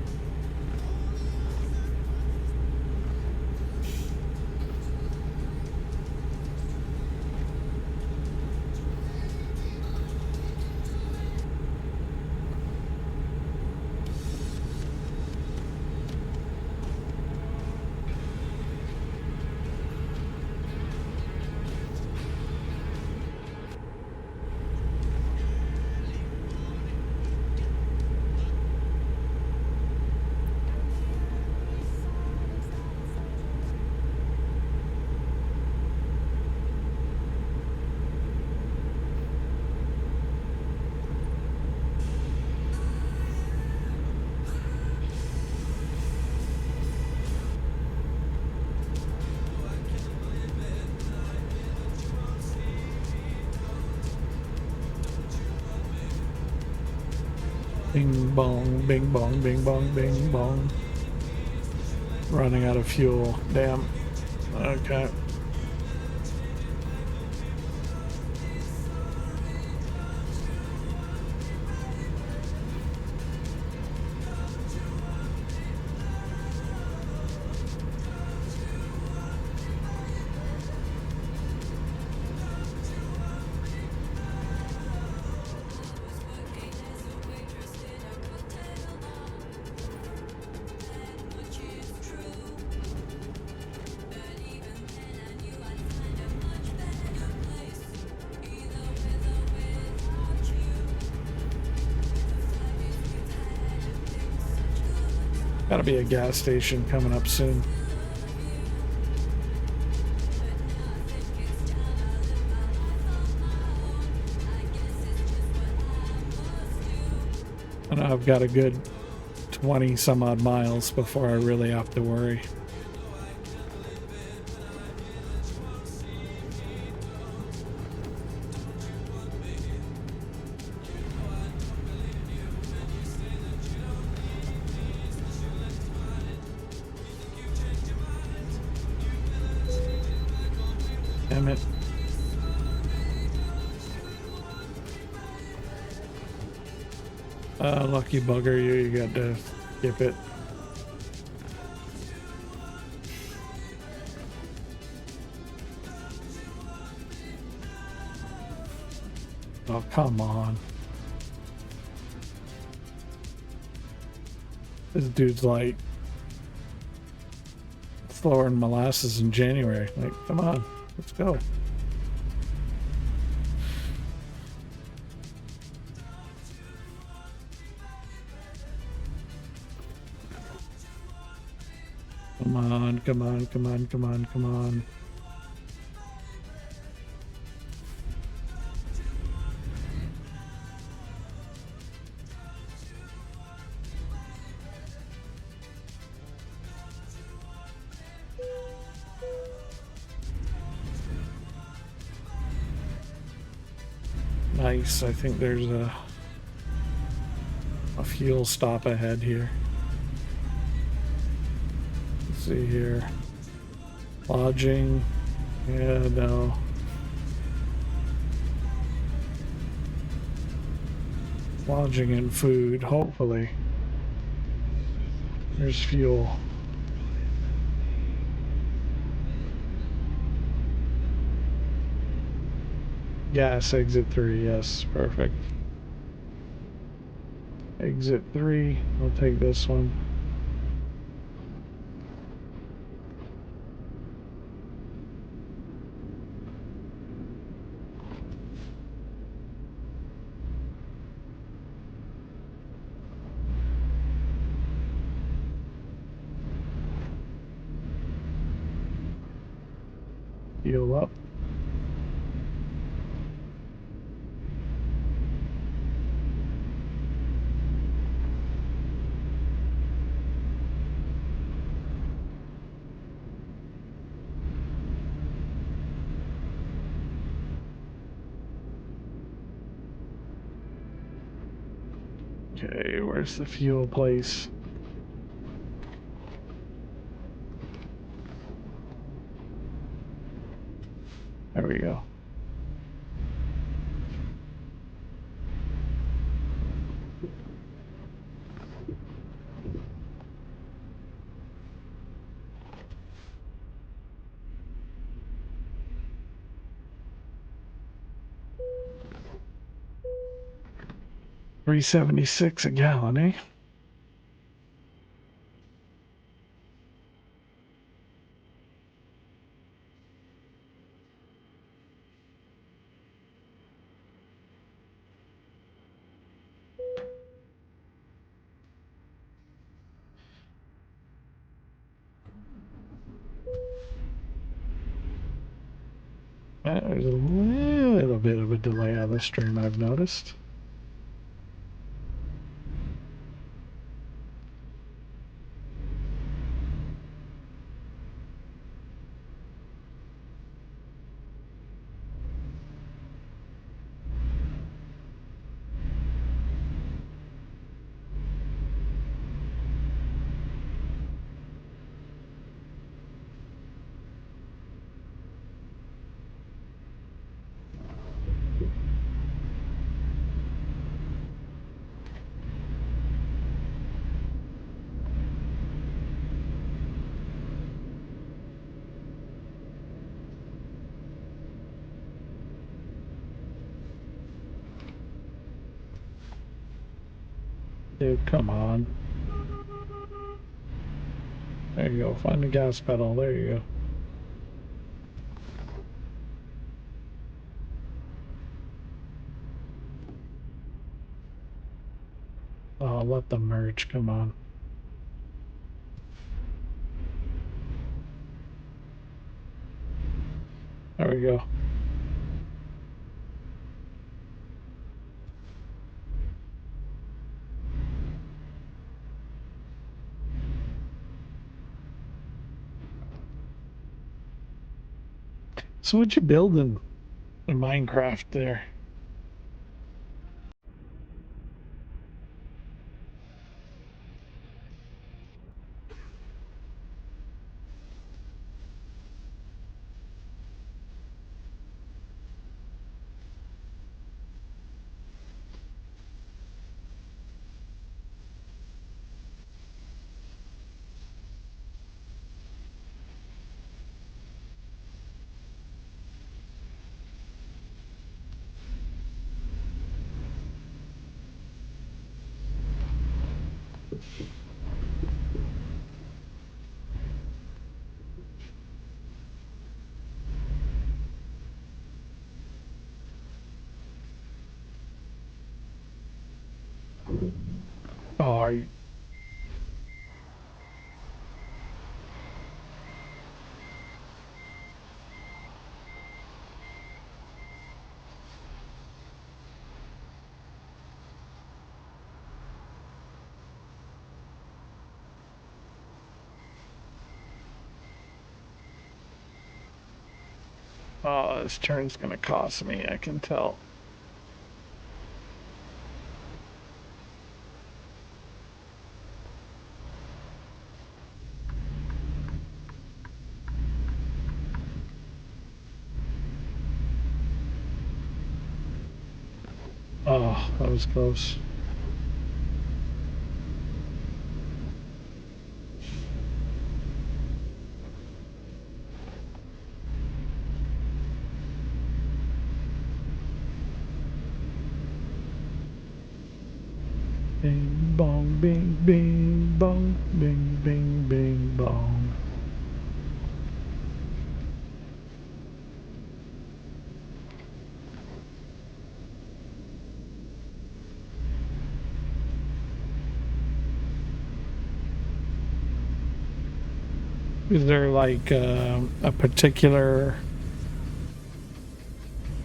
Bing bong, bing bong, bing bong, bing bong. Running out of fuel. Damn. Okay. Gotta be a gas station coming up soon. I know I've got a good 20 some odd miles before I really have to worry. Damn it. Lucky bugger you got to skip it. Oh, come on. This dude's like slower than molasses in January. Like, come on, let's go. Come on, come on, come on, come on, come on. Nice. I think there's a fuel stop ahead here. Let's see here. Lodging. Yeah, no. Lodging and food, hopefully. There's fuel. Gas, exit 3, yes, perfect. Exit 3, I'll take this one. Fuel up. Okay, where's the fuel place? There we go. $3.76 a gallon, eh? There's a little bit of a delay on the stream, I've noticed. Dude, come on. There you go. Find the gas pedal. There you go. Oh, let them merge. Come on. There we go. So what you building in Minecraft there? Oh, are you? Oh, this turn's gonna cost me. I can tell. Oh, that was close. Bing bong, bing bing bong, bing bing bing bong. Is there like a particular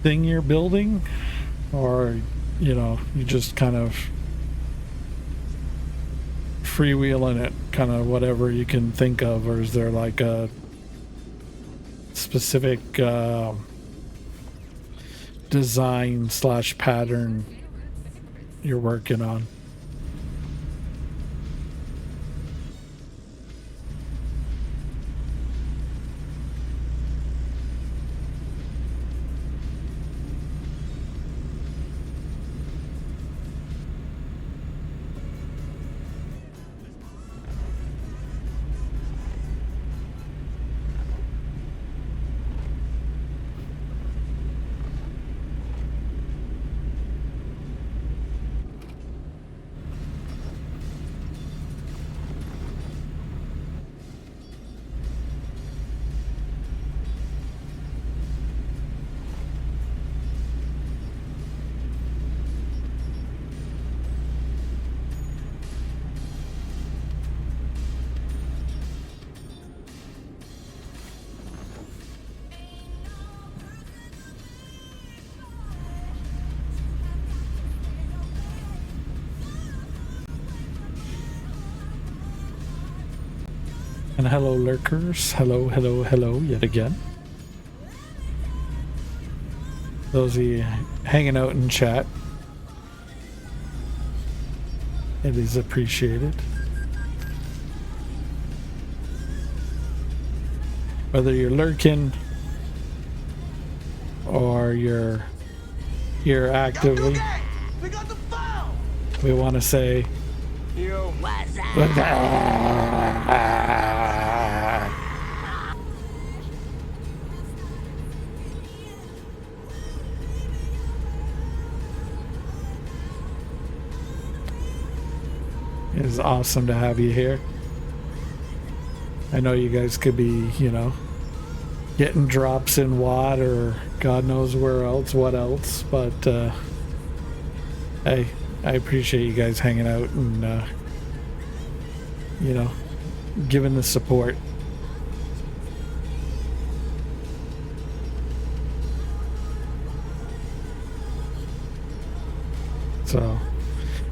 thing you're building, or you just kind of freewheeling it, kind of whatever you can think of, or is there like a specific design slash pattern you're working on? And hello, lurkers. Hello, hello, hello, yet again. Those of you hanging out in chat, it is appreciated. Whether you're lurking or you're here actively, We got the foul! we want to say, It is awesome to have you here. I know you guys could be, you know, getting drops in Watt or God knows where else, what else, but hey, I appreciate you guys hanging out and you know, giving the support. So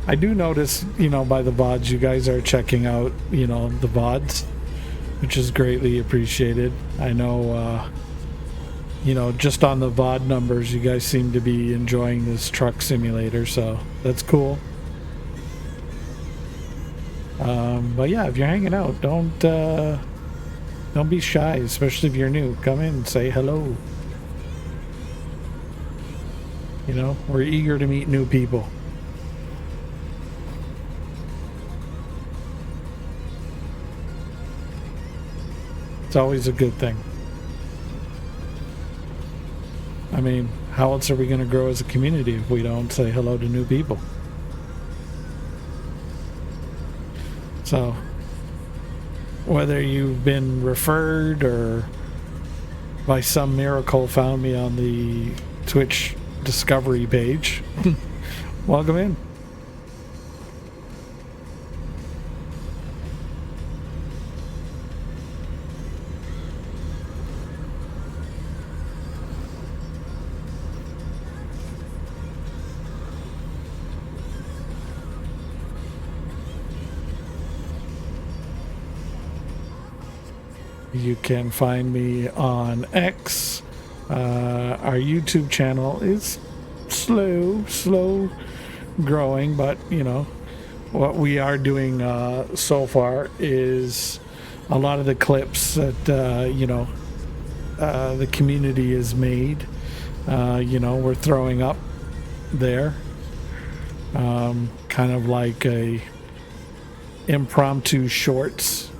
I do notice, you know, by the VODs, you guys are checking out, you know, the VODs, which is greatly appreciated. I know, you know, just on the VOD numbers, you guys seem to be enjoying this truck simulator, so that's cool. But yeah, if you're hanging out, don't be shy, especially if you're new. Come in and say hello. You know, we're eager to meet new people. It's always a good thing. I mean, how else are we going to grow as a community if we don't say hello to new people? So, whether you've been referred or by some miracle found me on the Twitch discovery page, welcome in. You can find me on X. Our YouTube channel is slow growing, but you know what we are doing so far is a lot of the clips that you know the community has made. You know, we're throwing up there, kind of like a impromptu shorts.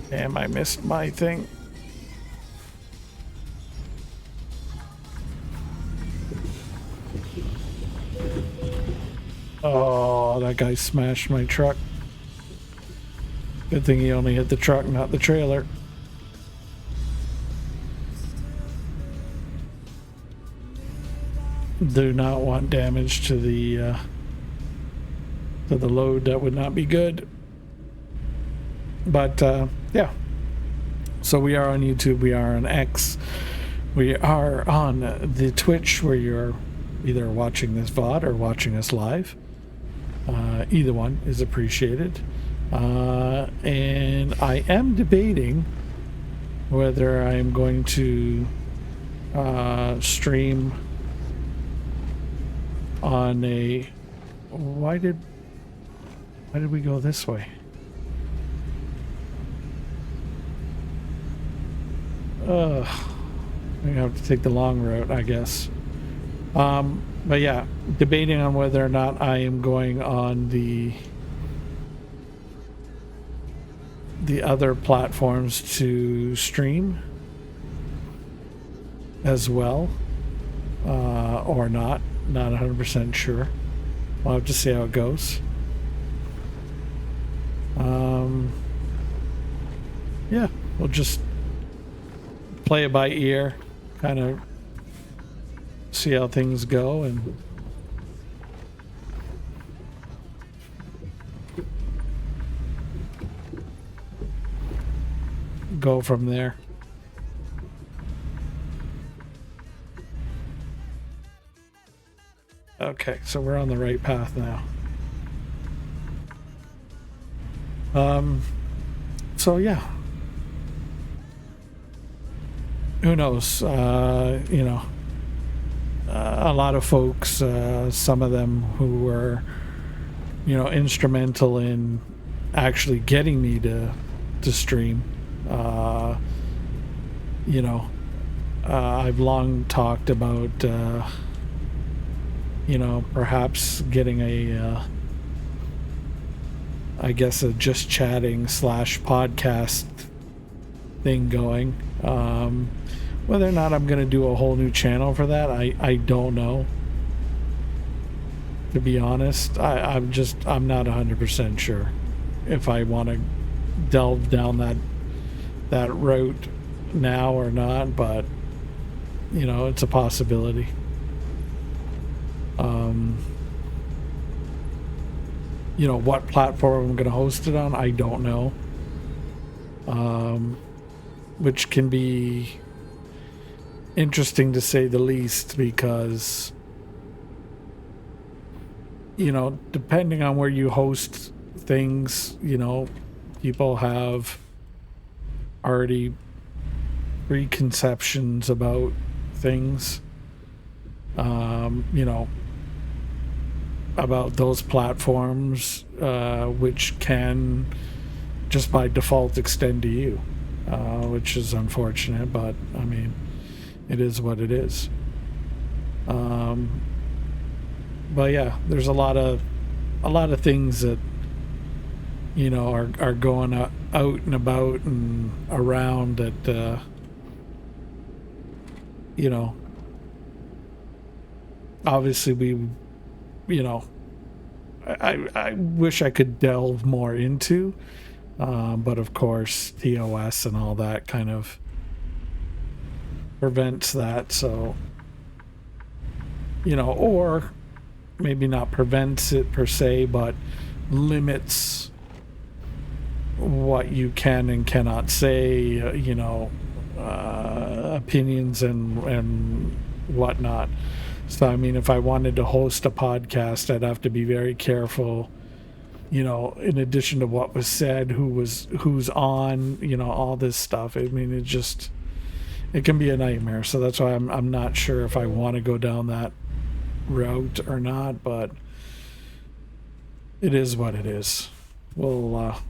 Damn, I missed my thing. Oh, that guy smashed my truck. Good thing he only hit the truck, not the trailer. Do not want damage to the load. That would not be good. But yeah, so we are on YouTube, we are on X, we are on the Twitch where you're either watching this VOD or watching us live. Either one is appreciated. And I am debating whether I'm going to stream on a... Why did we go this way? We have to take the long route, I guess. But yeah, debating on whether or not I am going on the other platforms to stream as well, or not 100% sure. We'll have to see how it goes. Yeah, we'll just play it by ear, kind of see how things go, and go from there. Okay, so we're on the right path now. So yeah, who knows? You know, a lot of folks, some of them who were, you know, instrumental in actually getting me to stream. You know, I've long talked about, you know, perhaps getting a, I guess a just chatting / podcast thing going. Whether or not I'm going to do a whole new channel for that, I don't know. To be honest, I'm not 100% sure if I want to delve down that route now or not, but you know, it's a possibility. You know, what platform I'm going to host it on, I don't know. Which can be interesting to say the least, because you know, depending on where you host things, you know, people have already preconceptions about things, you know, about those platforms, which can just by default extend to you, which is unfortunate, but I mean, it is what it is. But yeah, there's a lot of things that, you know, are going out and about and around that, you know, obviously you know, I wish I could delve more into, but of course TOS and all that kind of prevents that. So, you know, or maybe not prevents it per se, but limits what you can and cannot say, you know, opinions and whatnot. So, I mean, if I wanted to host a podcast, I'd have to be very careful, you know, in addition to what was said, who's on, you know, all this stuff. I mean, it can be a nightmare. So that's why I'm not sure if I want to go down that route or not, but it is what it is. We'll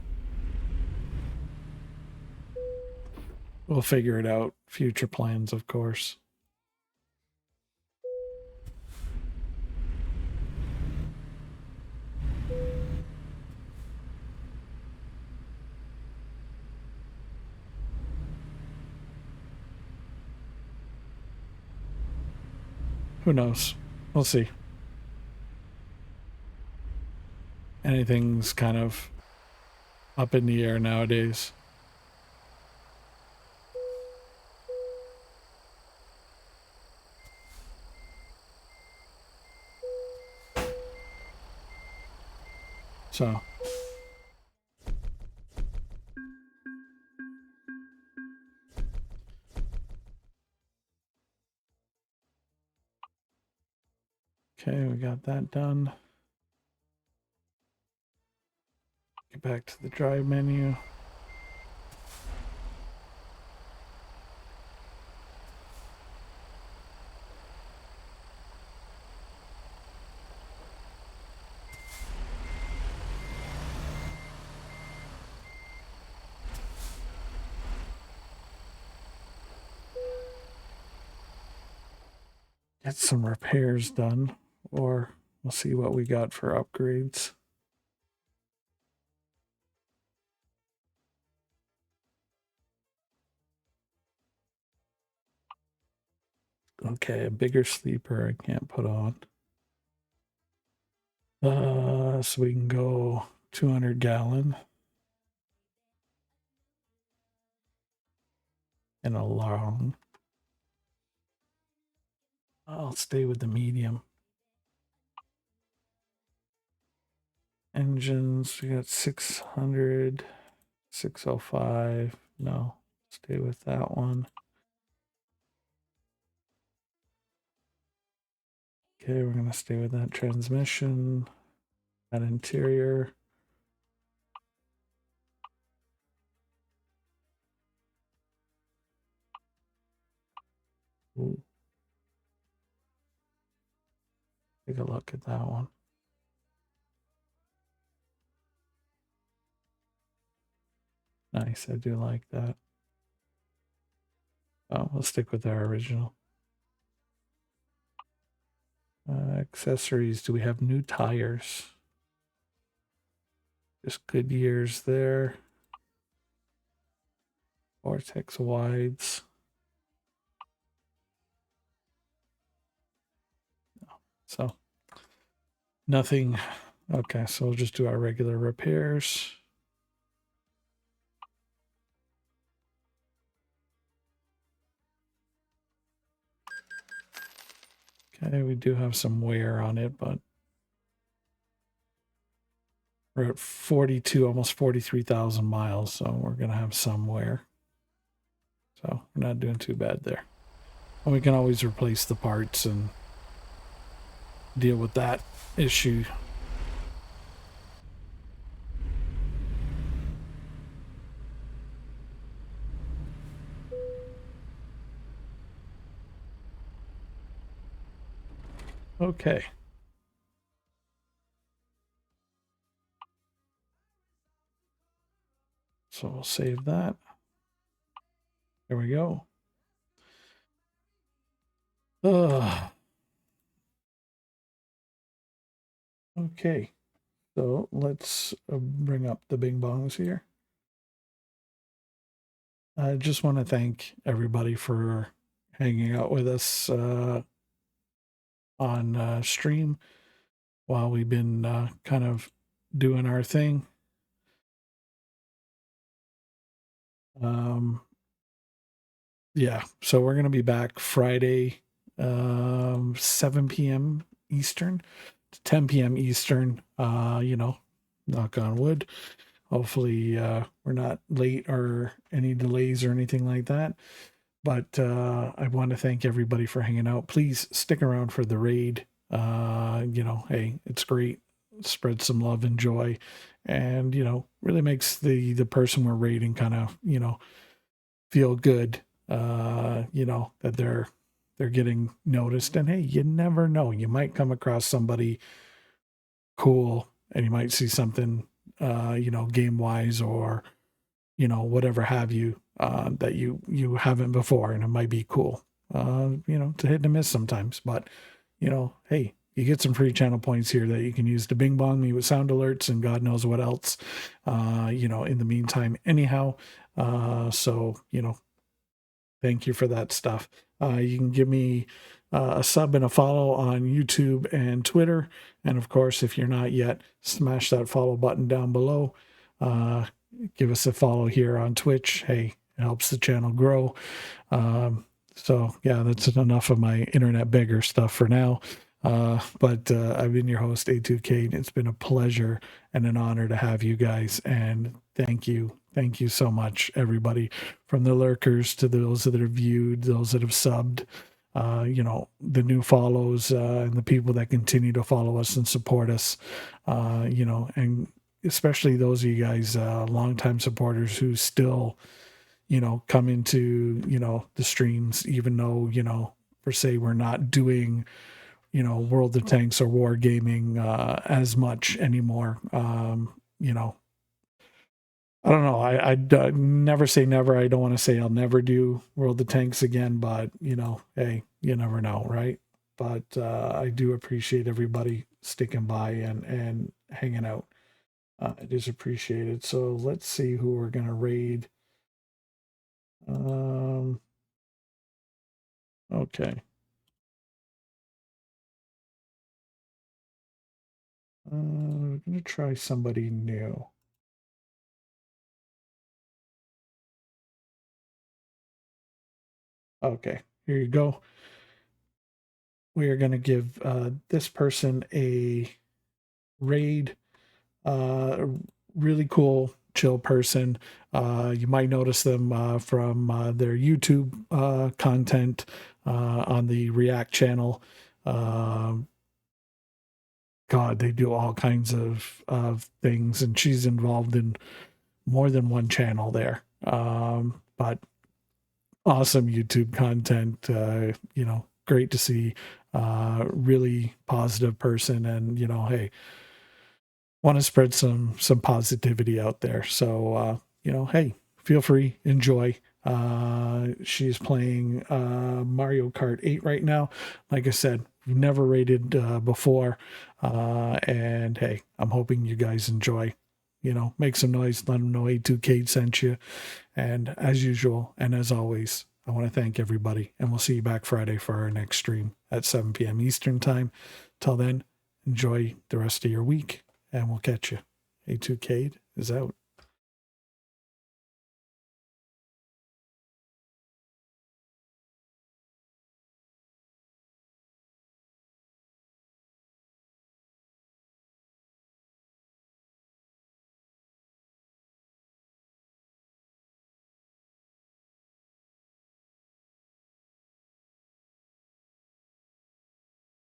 figure it out. Future plans, of course. Who knows? We'll see. Anything's kind of up in the air nowadays. So, okay, we got that done. Get back to the drive menu. Get some repairs done, or we'll see what we got for upgrades. Okay, a bigger sleeper I can't put on. So we can go 200 gallon. And a long. I'll stay with the medium. Engines, we got 600, 605. No, stay with that one. Okay, we're going to stay with that transmission, that interior. Ooh. Take a look at that one. Nice, I do like that. Oh, we'll stick with our original. Accessories, do we have new tires? Just Goodyears there. Vortex wides. So Nothing. Okay, so we'll just do our regular repairs. Okay, we do have some wear on it, but we're at 42, almost 43,000 miles, so we're going to have some wear. So we're not doing too bad there. And we can always replace the parts and deal with that issue. Okay. So we'll save that. There we go. Okay. So let's bring up the bing bongs here. I just want to thank everybody for hanging out with us on stream while we've been kind of doing our thing. Yeah, so we're going to be back Friday, 7 p.m. Eastern to 10 p.m. Eastern. Knock on wood. Hopefully, we're not late or any delays or anything like that. But I want to thank everybody for hanging out. Please stick around for the raid. Hey, it's great. Spread some love and joy, and really makes the person we're raiding kind of feel good. That they're getting noticed. And hey, you never know, you might come across somebody cool, and you might see something game wise or whatever have you that you haven't before, and it might be cool. To hit and miss sometimes, but hey, you get some free channel points here that you can use to bing bong me with sound alerts and God knows what else in the meantime anyhow. Thank you for that stuff. You can give me a sub and a follow on YouTube and Twitter. And of course, if you're not yet, smash that follow button down below. Give us a follow here on Twitch. Hey, it helps the channel grow. So yeah, that's enough of my internet beggar stuff for now. But I've been your host, A2K. It's been a pleasure and an honor to have you guys. And thank you. Thank you so much, everybody, from the lurkers to those that have viewed, those that have subbed, the new follows, and the people that continue to follow us and support us, and especially those of you guys, longtime supporters who still, come into, the streams, even though, per se, we're not doing, World of Tanks or War Gaming as much anymore. I don't know. I never say never. I don't want to say I'll never do World of Tanks again, but hey, you never know, right? But I do appreciate everybody sticking by and hanging out. It is appreciated. So let's see who we're gonna raid. Okay. I'm gonna try somebody new. Okay, here you go. We are going to give this person a raid. Really cool, chill person. You might notice them from their YouTube content on the React channel. God, they do all kinds of things, and she's involved in more than one channel there. But awesome YouTube content, great to see, really positive person, and hey, want to spread some positivity out there. So hey, feel free, enjoy. She's playing Mario Kart 8 right now. Like I said, we've never rated before, and hey, I'm hoping you guys enjoy. Make some noise, let them know A2K sent you. And as usual, and as always, I want to thank everybody, and we'll see you back Friday for our next stream at 7 p.m. Eastern time. Till then, enjoy the rest of your week, and we'll catch you. A2K'd is out.